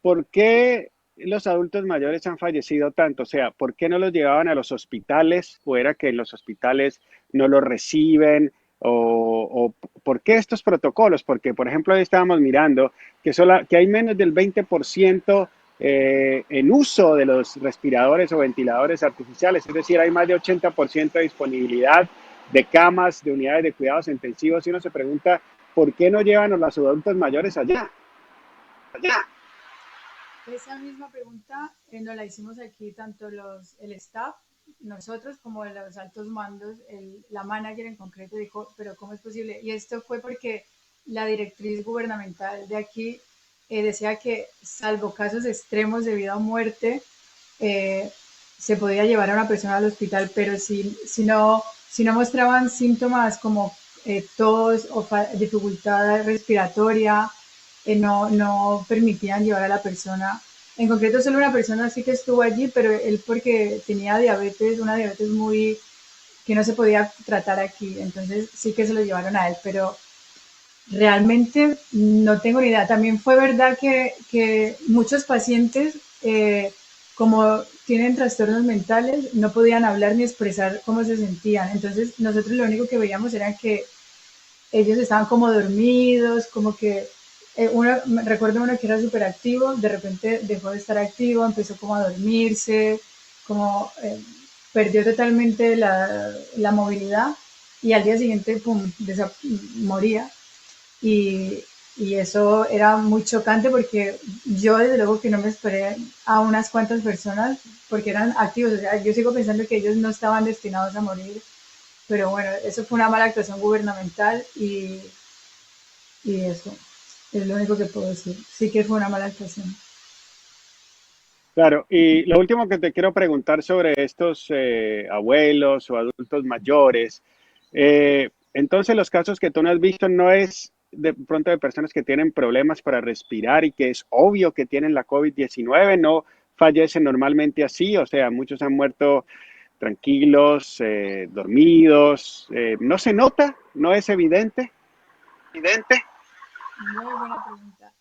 ¿por qué los adultos mayores han fallecido tanto? O sea, ¿por qué no los llevaban a los hospitales? ¿O era que en los hospitales no los reciben? ¿O por qué estos protocolos? Porque, por ejemplo, hoy estábamos mirando que hay menos del 20% en uso de los respiradores o ventiladores artificiales, es decir, hay más de 80% de disponibilidad de camas, de unidades de cuidados intensivos, y uno se pregunta, ¿por qué no llevan a los adultos mayores allá? Esa misma pregunta nos la hicimos aquí tanto el staff, nosotros, como los altos mandos. La manager en concreto dijo, pero ¿cómo es posible? Y esto fue porque la directriz gubernamental de aquí decía que salvo casos extremos de vida o muerte, eh, se podía llevar a una persona al hospital, pero si no mostraban síntomas como tos o dificultad respiratoria, no permitían llevar a la persona. En concreto, solo una persona sí que estuvo allí, pero él porque tenía diabetes, una diabetes muy que no se podía tratar aquí, entonces sí que se lo llevaron a él, pero realmente no tengo ni idea. También fue verdad que muchos pacientes, como tienen trastornos mentales, no podían hablar ni expresar cómo se sentían. Entonces nosotros lo único que veíamos era que ellos estaban como dormidos, como que recuerdo uno que era súper activo, de repente dejó de estar activo, empezó como a dormirse, como perdió totalmente la movilidad y al día siguiente, pum, moría. Y, y eso era muy chocante porque yo desde luego que no me esperé a unas cuantas personas porque eran activos, o sea, yo sigo pensando que ellos no estaban destinados a morir, pero bueno, eso fue una mala actuación gubernamental y eso es lo único que puedo decir. Sí que fue una mala actuación. Claro, y lo último que te quiero preguntar sobre estos abuelos o adultos mayores, entonces los casos que tú no has visto no es de pronto de personas que tienen problemas para respirar y que es obvio que tienen la COVID-19, no fallecen normalmente así, o sea, muchos han muerto tranquilos, dormidos, no se nota, no es evidente. evidente. Muy buena pregunta.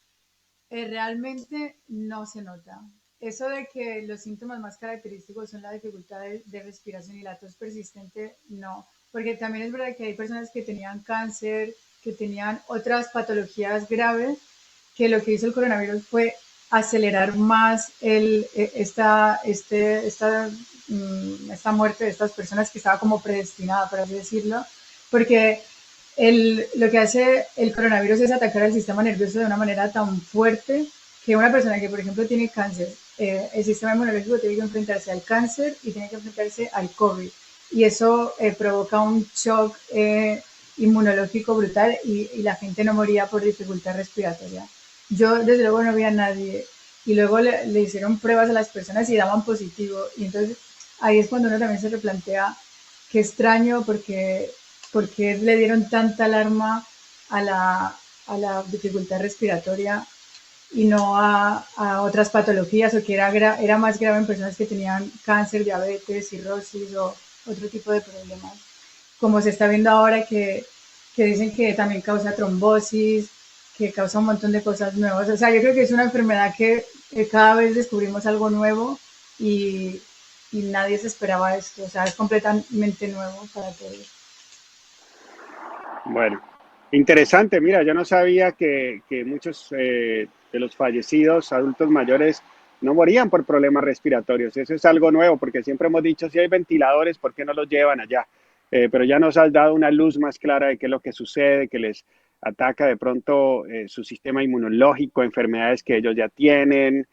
Realmente no se nota. Eso de que los síntomas más característicos son la dificultad de respiración y la tos persistente, no. Porque también es verdad que hay personas que tenían cáncer, que tenían otras patologías graves, que lo que hizo el coronavirus fue acelerar más esta muerte de estas personas que estaba como predestinada, por así decirlo, porque lo que hace el coronavirus es atacar al sistema nervioso de una manera tan fuerte que una persona que, por ejemplo, tiene cáncer, el sistema inmunológico tiene que enfrentarse al cáncer y tiene que enfrentarse al COVID. y eso provoca un shock inmunológico brutal y la gente no moría por dificultad respiratoria. Yo desde luego no vi a nadie y luego le hicieron pruebas a las personas y daban positivo y entonces ahí es cuando uno también se replantea qué extraño porque le dieron tanta alarma a a la dificultad respiratoria y no a otras patologías o que era más grave en personas que tenían cáncer, diabetes, cirrosis o otro tipo de problemas. Como se está viendo ahora que dicen que también causa trombosis, que causa un montón de cosas nuevas. O sea, yo creo que es una enfermedad que cada vez descubrimos algo nuevo y nadie se esperaba esto. O sea, es completamente nuevo para todos. Bueno, interesante. Mira, yo no sabía que muchos de los fallecidos adultos mayores no morían por problemas respiratorios. Eso es algo nuevo, porque siempre hemos dicho, si hay ventiladores, ¿por qué no los llevan allá? Pero ya nos has dado una luz más clara de qué es lo que sucede, que les ataca de pronto su sistema inmunológico, enfermedades que ellos ya tienen,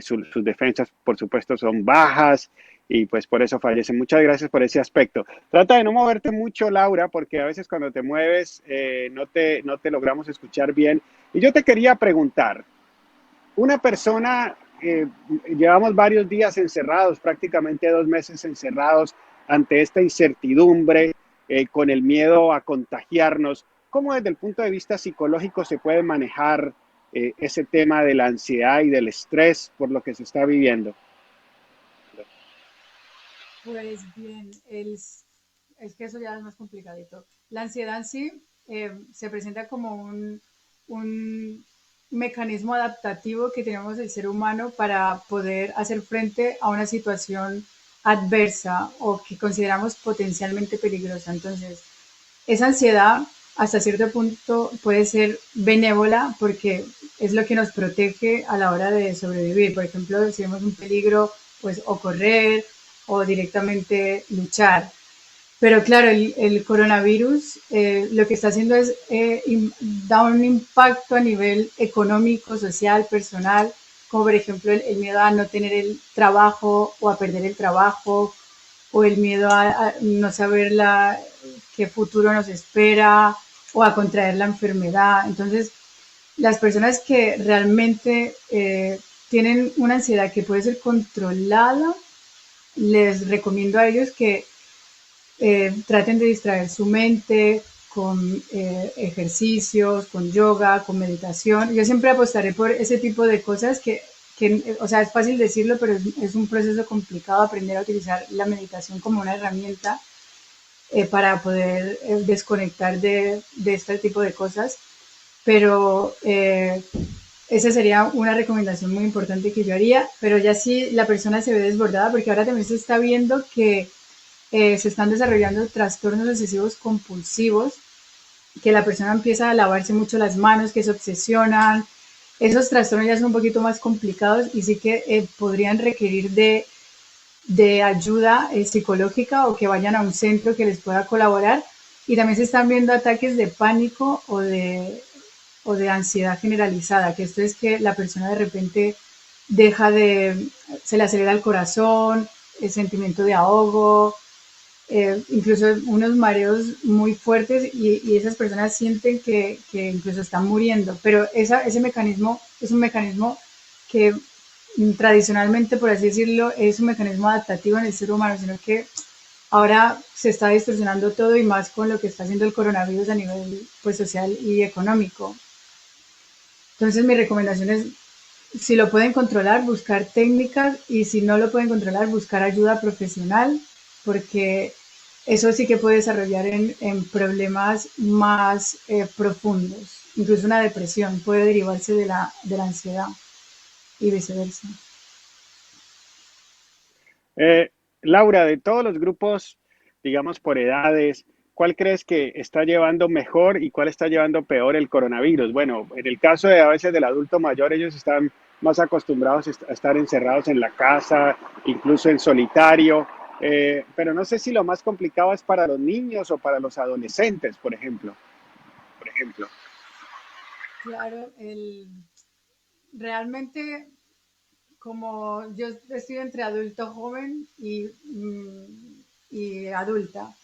sus defensas, por supuesto, son bajas y pues por eso fallecen. Muchas gracias por ese aspecto. Trata de no moverte mucho, Laura, porque a veces cuando te mueves no te logramos escuchar bien. Y yo te quería preguntar, una persona, llevamos varios días encerrados, prácticamente 2 meses encerrados ante esta incertidumbre, con el miedo a contagiarnos. ¿Cómo desde el punto de vista psicológico se puede manejar ese tema de la ansiedad y del estrés por lo que se está viviendo? Pues bien, es que eso ya es más complicadito. La ansiedad en sí se presenta como un mecanismo adaptativo que tenemos el ser humano para poder hacer frente a una situación adversa o que consideramos potencialmente peligrosa. Entonces, esa ansiedad hasta cierto punto puede ser benévola porque es lo que nos protege a la hora de sobrevivir. Por ejemplo, si vemos un peligro, pues o correr o directamente luchar. Pero claro, el coronavirus lo que está haciendo es da un impacto a nivel económico, social, personal, como por ejemplo el miedo a no tener el trabajo o a perder el trabajo, o el miedo a no saber qué futuro nos espera, o a contraer la enfermedad. Entonces, las personas que realmente tienen una ansiedad que puede ser controlada, les recomiendo a ellos que traten de distraer su mente con ejercicios, con yoga, con meditación. Yo siempre apostaré por ese tipo de cosas o sea, es fácil decirlo, pero es un proceso complicado aprender a utilizar la meditación como una herramienta para poder desconectar de este tipo de cosas. Pero esa sería una recomendación muy importante que yo haría, pero ya si la persona se ve desbordada, porque ahora también se está viendo que se están desarrollando trastornos obsesivos compulsivos, que la persona empieza a lavarse mucho las manos, que se obsesionan. Esos trastornos ya son un poquito más complicados y sí que podrían requerir de ayuda psicológica o que vayan a un centro que les pueda colaborar. Y también se están viendo ataques de pánico o de ansiedad generalizada, que esto es que la persona de repente se le acelera el corazón, el sentimiento de ahogo, incluso unos mareos muy fuertes y esas personas sienten que incluso están muriendo, pero ese mecanismo es un mecanismo que tradicionalmente, por así decirlo, es un mecanismo adaptativo en el ser humano, sino que ahora se está distorsionando todo y más con lo que está haciendo el coronavirus a nivel pues, social y económico. Entonces mi recomendación es, si lo pueden controlar, buscar técnicas y si no lo pueden controlar, buscar ayuda profesional, porque eso sí que puede desarrollar en problemas más profundos. Incluso una depresión puede derivarse de la ansiedad y viceversa. Laura, de todos los grupos, digamos por edades, ¿cuál crees que está llevando mejor y cuál está llevando peor el coronavirus? Bueno, en el caso de a veces del adulto mayor, ellos están más acostumbrados a estar encerrados en la casa, incluso en solitario, pero no sé si lo más complicado es para los niños o para los adolescentes, por ejemplo. Por ejemplo. Claro, realmente como yo estoy entre adulto joven y y adulta.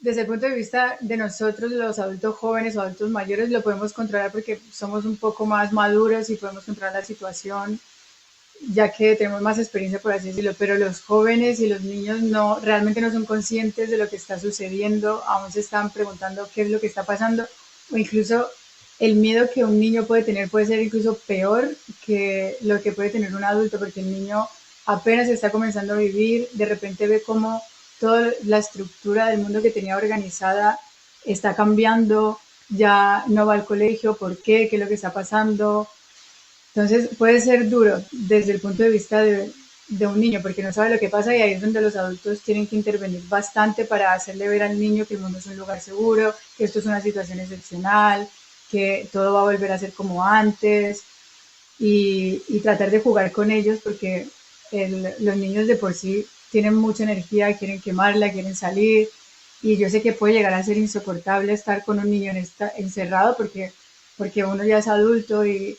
Desde el punto de vista de nosotros, los adultos jóvenes o adultos mayores, lo podemos controlar porque somos un poco más maduros y podemos controlar la situación, ya que tenemos más experiencia, por así decirlo, pero los jóvenes y los niños no, realmente no son conscientes de lo que está sucediendo, aún se están preguntando qué es lo que está pasando, o incluso el miedo que un niño puede tener puede ser incluso peor que lo que puede tener un adulto, porque el niño apenas está comenzando a vivir, de repente ve cómo toda la estructura del mundo que tenía organizada está cambiando, ya no va al colegio, ¿por qué? ¿Qué es lo que está pasando? Entonces puede ser duro desde el punto de vista de un niño, porque no sabe lo que pasa y ahí es donde los adultos tienen que intervenir bastante para hacerle ver al niño que el mundo es un lugar seguro, que esto es una situación excepcional, que todo va a volver a ser como antes y tratar de jugar con ellos porque los niños de por sí tienen mucha energía, quieren quemarla, quieren salir y yo sé que puede llegar a ser insoportable estar con un niño encerrado porque uno ya es adulto y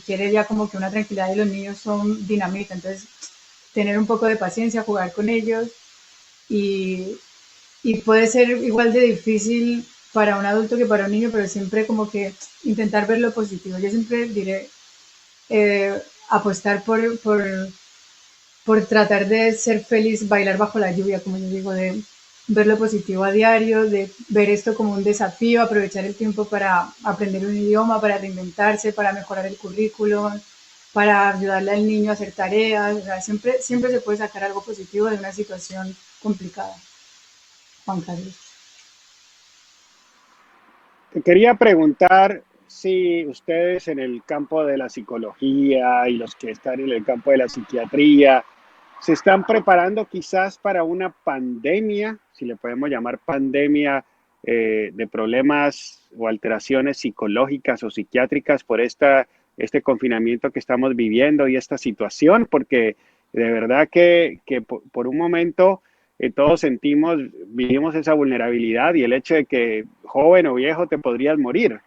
quiere ya como que una tranquilidad y los niños son dinamita, entonces tener un poco de paciencia, jugar con ellos y, y puede ser igual de difícil para un adulto que para un niño, pero siempre como que intentar ver lo positivo. Yo siempre diré apostar por tratar de ser feliz, bailar bajo la lluvia, como yo digo, de ver lo positivo a diario, de ver esto como un desafío, aprovechar el tiempo para aprender un idioma, para reinventarse, para mejorar el currículum, para ayudarle al niño a hacer tareas, o sea, siempre se puede sacar algo positivo de una situación complicada. Juan Carlos. Te quería preguntar si ustedes en el campo de la psicología y los que están en el campo de la psiquiatría se están preparando quizás para una pandemia, si le podemos llamar pandemia, de problemas o alteraciones psicológicas o psiquiátricas por este confinamiento que estamos viviendo y esta situación, porque de verdad que por un momento todos sentimos, vivimos esa vulnerabilidad y el hecho de que joven o viejo te podrías morir.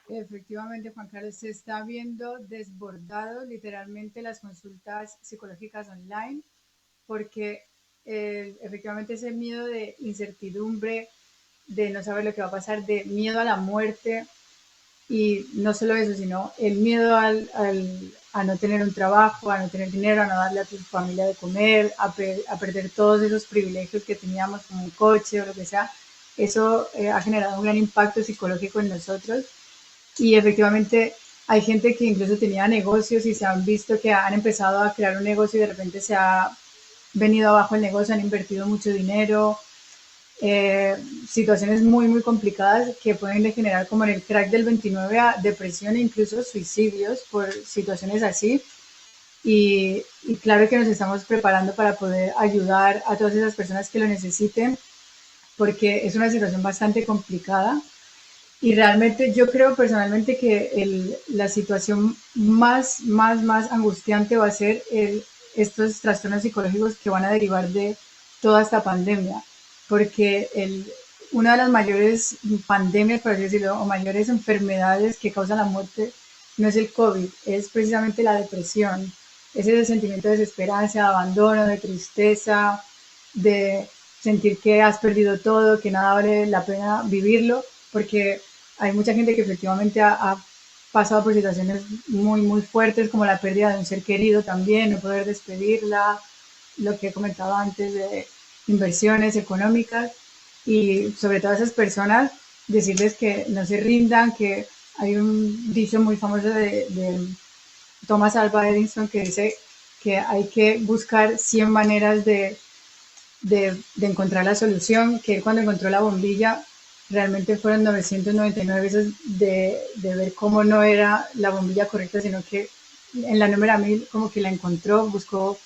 Efectivamente, Juan Carlos, se está viendo desbordado literalmente las consultas psicológicas online porque efectivamente ese miedo de incertidumbre, de no saber lo que va a pasar, de miedo a la muerte y no solo eso, sino el miedo a no tener un trabajo, a no tener dinero, a no darle a tu familia de comer, a perder todos esos privilegios que teníamos como un coche o lo que sea, eso ha generado un gran impacto psicológico en nosotros y efectivamente hay gente que incluso tenía negocios y se han visto que han empezado a crear un negocio y de repente se ha venido abajo el negocio, han invertido mucho dinero, situaciones muy complicadas que pueden degenerar como en el crack del 29 a depresión e incluso suicidios por situaciones así. Y claro que nos estamos preparando para poder ayudar a todas esas personas que lo necesiten porque es una situación bastante complicada y realmente yo creo personalmente que la situación más angustiante va a ser estos trastornos psicológicos que van a derivar de toda esta pandemia, porque una de las mayores pandemias, por así decirlo, o mayores enfermedades que causan la muerte no es el COVID, es precisamente la depresión, es ese sentimiento de desesperanza, de abandono, de tristeza, de sentir que has perdido todo, que nada vale la pena vivirlo, porque hay mucha gente que efectivamente ha pasado por situaciones muy fuertes, como la pérdida de un ser querido también, no poder despedirla, lo que he comentado antes de inversiones económicas, y sobre todo a esas personas, decirles que no se rindan, que hay un dicho muy famoso de Thomas Alva Edison que dice que hay que buscar 100 maneras de encontrar la solución, que él cuando encontró la bombilla realmente fueron 999 veces de ver cómo no era la bombilla correcta, sino que en la número 1000 como que la encontró, buscó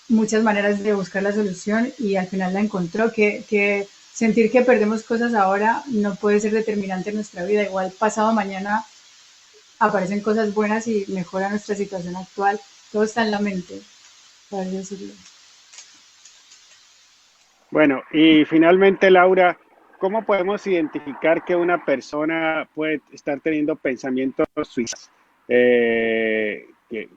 muchas maneras de buscar la solución y al final la encontró, que sentir que perdemos cosas ahora no puede ser determinante en nuestra vida, igual pasado mañana aparecen cosas buenas y mejora nuestra situación actual, todo está en la mente, para decirlo. Bueno, y finalmente, Laura, ¿cómo podemos identificar que una persona puede estar teniendo pensamientos suicidas? Que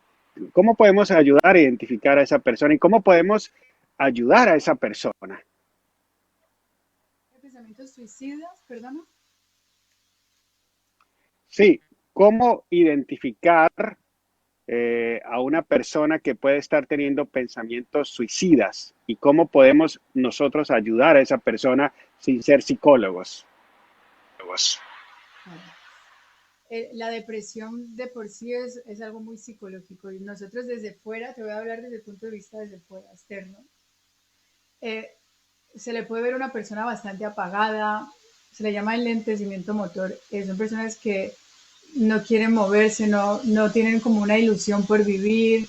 ¿Cómo podemos ayudar a identificar a esa persona y cómo podemos ayudar a esa persona? ¿Pensamientos suicidas, perdón? Sí, ¿cómo identificar a una persona que puede estar teniendo pensamientos suicidas y cómo podemos nosotros ayudar a esa persona sin ser psicólogos? La depresión de por sí es algo muy psicológico y nosotros desde fuera, te voy a hablar desde el punto de vista desde fuera, externo, se le puede ver una persona bastante apagada, se le llama enlentecimiento motor, son personas que no quieren moverse, no tienen como una ilusión por vivir,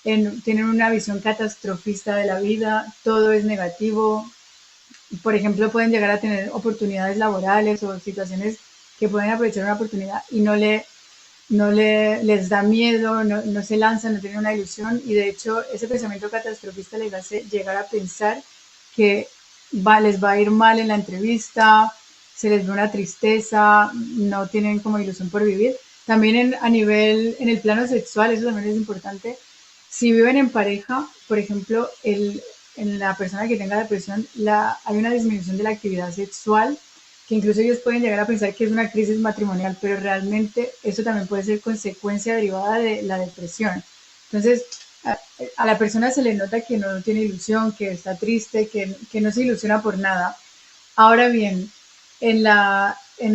tienen una visión catastrofista de la vida, todo es negativo. Por ejemplo, pueden llegar a tener oportunidades laborales o situaciones que pueden aprovechar una oportunidad y les da miedo, no se lanzan, no tienen una ilusión y de hecho ese pensamiento catastrofista les hace llegar a pensar que les va a ir mal en la entrevista, se les ve una tristeza, no tienen como ilusión por vivir. También en el plano sexual, eso también es importante. Si viven en pareja, por ejemplo, en la persona que tenga depresión, hay una disminución de la actividad sexual, que incluso ellos pueden llegar a pensar que es una crisis matrimonial, pero realmente eso también puede ser consecuencia derivada de la depresión. Entonces, a la persona se le nota que no tiene ilusión, que está triste, que no se ilusiona por nada. Ahora bien, en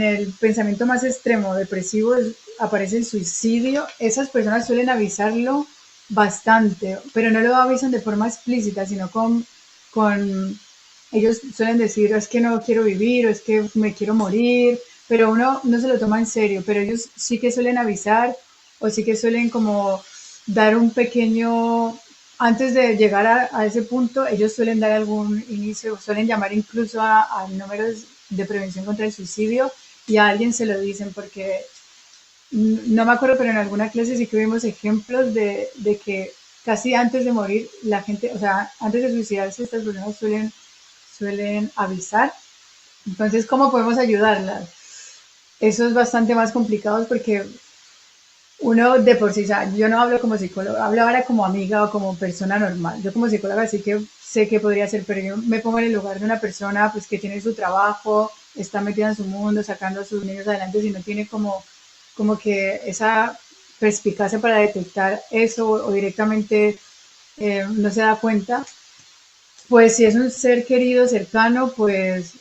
el pensamiento más extremo, depresivo, aparece el suicidio. Esas personas suelen avisarlo bastante, pero no lo avisan de forma explícita, sino con ellos suelen decir, es que no quiero vivir, o es que me quiero morir, pero uno no se lo toma en serio, pero ellos sí que suelen avisar, o sí que suelen como dar un pequeño, antes de llegar a ese punto, ellos suelen dar algún inicio, suelen llamar incluso a números de prevención contra el suicidio, y a alguien se lo dicen, porque no me acuerdo, pero en alguna clase sí que vimos ejemplos de que casi antes de morir, la gente, o sea, antes de suicidarse, estas personas suelen avisar. Entonces, ¿cómo podemos ayudarlas? Eso es bastante más complicado porque uno de por sí, o sea, yo no hablo como psicólogo, hablo ahora como amiga o como persona normal. Yo como psicóloga sí que sé que podría ser, pero yo me pongo en el lugar de una persona pues que tiene su trabajo, está metida en su mundo, sacando a sus niños adelante, y no tiene como que esa perspicacia para detectar eso o directamente no se da cuenta. Pues si es un ser querido, cercano, pues,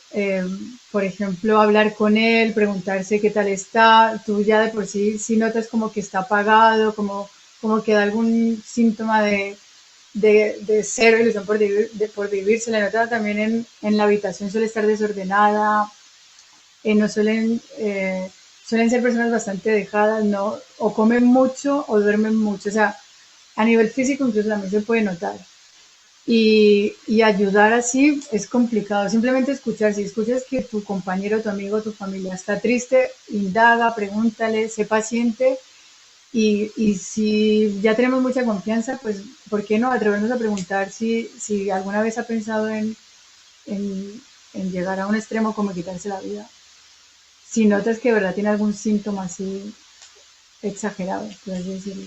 por ejemplo, hablar con él, preguntarse qué tal está. Tú ya de por sí, si notas como que está apagado, como que da algún síntoma de cero ilusión por vivir, se le nota también en la habitación, suele estar desordenada, no suelen ser personas bastante dejadas, ¿no? O comen mucho o duermen mucho. O sea, a nivel físico incluso también se puede notar. Y ayudar así es complicado. Simplemente escuchar. Si escuchas que tu compañero, tu amigo, tu familia está triste, indaga, pregúntale, sé paciente. Y si ya tenemos mucha confianza, pues, ¿por qué no atrevernos a preguntar si alguna vez ha pensado en llegar a un extremo como quitarse la vida? Si notas que de verdad tiene algún síntoma así exagerado, por así decirlo.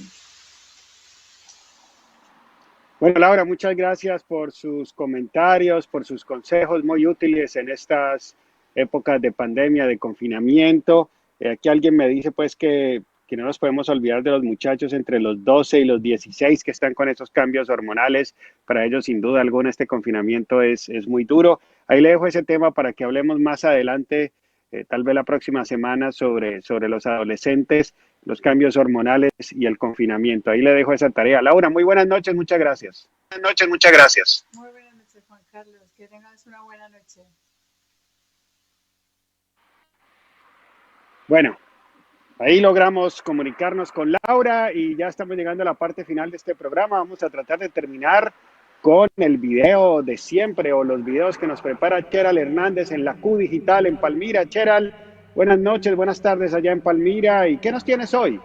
Bueno, Laura, muchas gracias por sus comentarios, por sus consejos muy útiles en estas épocas de pandemia, de confinamiento. Aquí alguien me dice pues que no nos podemos olvidar de los muchachos entre los 12 y los 16 que están con esos cambios hormonales. Para ellos, sin duda alguna, este confinamiento es muy duro. Ahí le dejo ese tema para que hablemos más adelante, tal vez la próxima semana, sobre los adolescentes, los cambios hormonales y el confinamiento. Ahí le dejo esa tarea. Laura, muy buenas noches, muchas gracias. Buenas noches, muchas gracias. Muy buenas noches, Juan Carlos. Que tengas una buena noche. Bueno, ahí logramos comunicarnos con Laura y ya estamos llegando a la parte final de este programa. Vamos a tratar de terminar con el video de siempre o los videos que nos prepara Cheral Hernández en la Q Digital en Palmira. Cheral, buenas noches, buenas tardes allá en Palmira. ¿Y qué nos tienes hoy?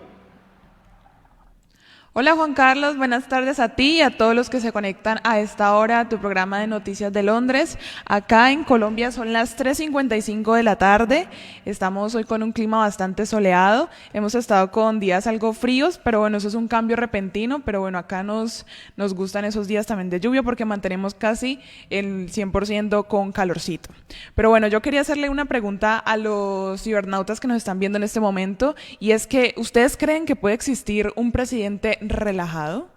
Hola Juan Carlos, buenas tardes a ti y a todos los que se conectan a esta hora a tu programa de Noticias de Londres. Acá en Colombia son las 3:55 de la tarde, estamos hoy con un clima bastante soleado, hemos estado con días algo fríos, pero bueno, eso es un cambio repentino, pero bueno, acá nos gustan esos días también de lluvia porque mantenemos casi el 100% con calorcito. Pero bueno, yo quería hacerle una pregunta a los cibernautas que nos están viendo en este momento, y es que ¿ustedes creen que puede existir un presidente relajado?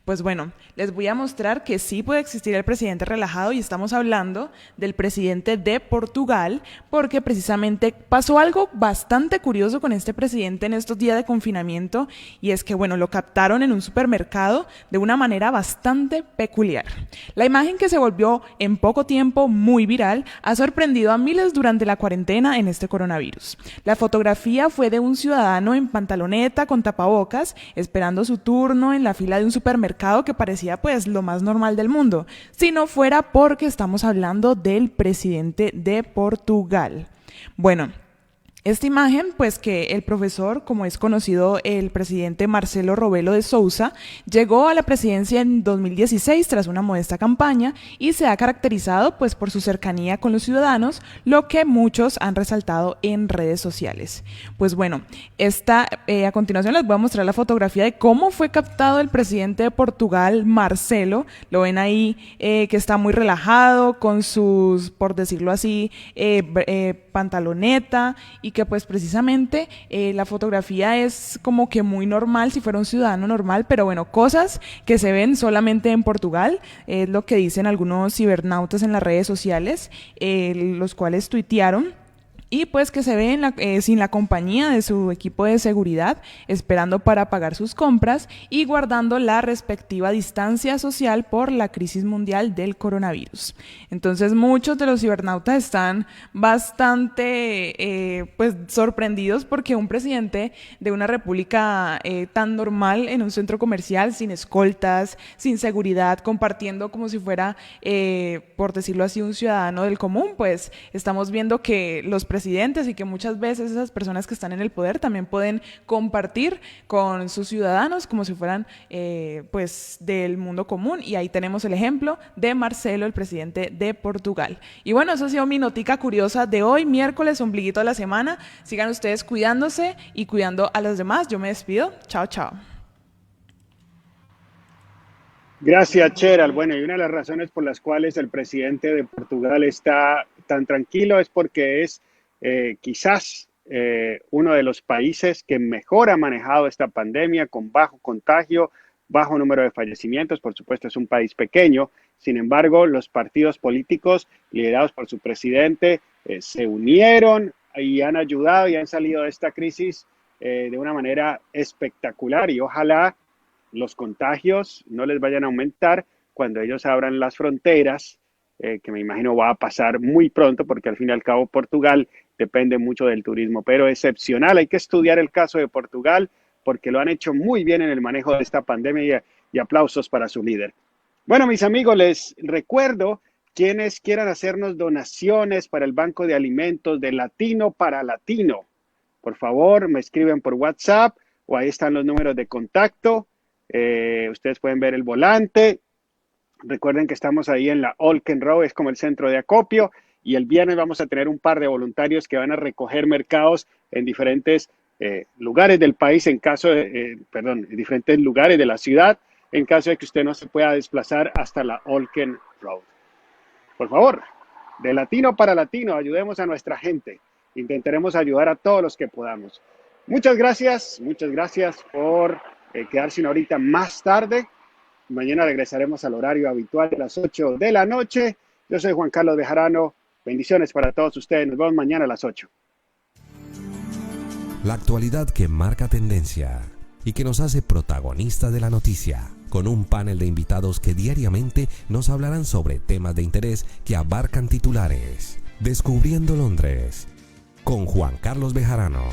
Pues bueno, les voy a mostrar que sí puede existir el presidente relajado, y estamos hablando del presidente de Portugal, porque precisamente pasó algo bastante curioso con este presidente en estos días de confinamiento, y es que bueno, lo captaron en un supermercado de una manera bastante peculiar. La imagen, que se volvió en poco tiempo muy viral, ha sorprendido a miles durante la cuarentena en este coronavirus. La fotografía fue de un ciudadano en pantaloneta con tapabocas, esperando su turno en la fila de un supermercado que parecía pues lo más normal del mundo, si no fuera porque estamos hablando del presidente de Portugal. Bueno, esta imagen, pues que el profesor, como es conocido el presidente Marcelo Rebelo de Sousa, llegó a la presidencia en 2016 tras una modesta campaña y se ha caracterizado pues por su cercanía con los ciudadanos, lo que muchos han resaltado en redes sociales. Pues bueno, a continuación les voy a mostrar la fotografía de cómo fue captado el presidente de Portugal, Marcelo. Lo ven ahí, que está muy relajado con sus, por decirlo así, pantaloneta, y que pues precisamente la fotografía es como que muy normal si fuera un ciudadano normal, pero bueno, cosas que se ven solamente en Portugal, es lo que dicen algunos cibernautas en las redes sociales, los cuales tuitearon. Y pues que se ve sin la compañía de su equipo de seguridad, esperando para pagar sus compras y guardando la respectiva distancia social por la crisis mundial del coronavirus. Entonces muchos de los cibernautas están bastante pues sorprendidos porque un presidente de una república tan normal en un centro comercial, sin escoltas, sin seguridad, compartiendo como si fuera, por decirlo así, un ciudadano del común, pues estamos viendo que los presidentes, y que muchas veces esas personas que están en el poder también pueden compartir con sus ciudadanos como si fueran pues del mundo común, y ahí tenemos el ejemplo de Marcelo, el presidente de Portugal. Y bueno, eso ha sido mi notica curiosa de hoy, miércoles, ombliguito de la semana. Sigan ustedes cuidándose y cuidando a los demás. Yo me despido. Chao, chao. Gracias, Cheral. Bueno, y una de las razones por las cuales el presidente de Portugal está tan tranquilo es porque es quizás uno de los países que mejor ha manejado esta pandemia, con bajo contagio, bajo número de fallecimientos. Por supuesto, es un país pequeño. Sin embargo, los partidos políticos liderados por su presidente se unieron y han ayudado y han salido de esta crisis de una manera espectacular, y ojalá los contagios no les vayan a aumentar cuando ellos abran las fronteras, que me imagino va a pasar muy pronto, porque al fin y al cabo Portugal depende mucho del turismo, pero excepcional. Hay que estudiar el caso de Portugal porque lo han hecho muy bien en el manejo de esta pandemia, y aplausos para su líder. Bueno, mis amigos, les recuerdo, quienes quieran hacernos donaciones para el Banco de Alimentos de Latino para Latino, por favor, me escriben por WhatsApp o ahí están los números de contacto. Ustedes pueden ver el volante. Recuerden que estamos ahí en la Olken Road, es como el centro de acopio, y el viernes vamos a tener un par de voluntarios que van a recoger mercados en diferentes lugares del país, en diferentes lugares de la ciudad, en caso de que usted no se pueda desplazar hasta la Olken Road. Por favor, de Latino para Latino, ayudemos a nuestra gente. Intentaremos ayudar a todos los que podamos. Muchas gracias por quedarse una horita más tarde. Mañana regresaremos al horario habitual de las 8 de la noche. Yo soy Juan Carlos Bejarano. Bendiciones para todos ustedes. Nos vemos mañana a las 8. La actualidad que marca tendencia y que nos hace protagonistas de la noticia, con un panel de invitados que diariamente nos hablarán sobre temas de interés que abarcan titulares. Descubriendo Londres, con Juan Carlos Bejarano.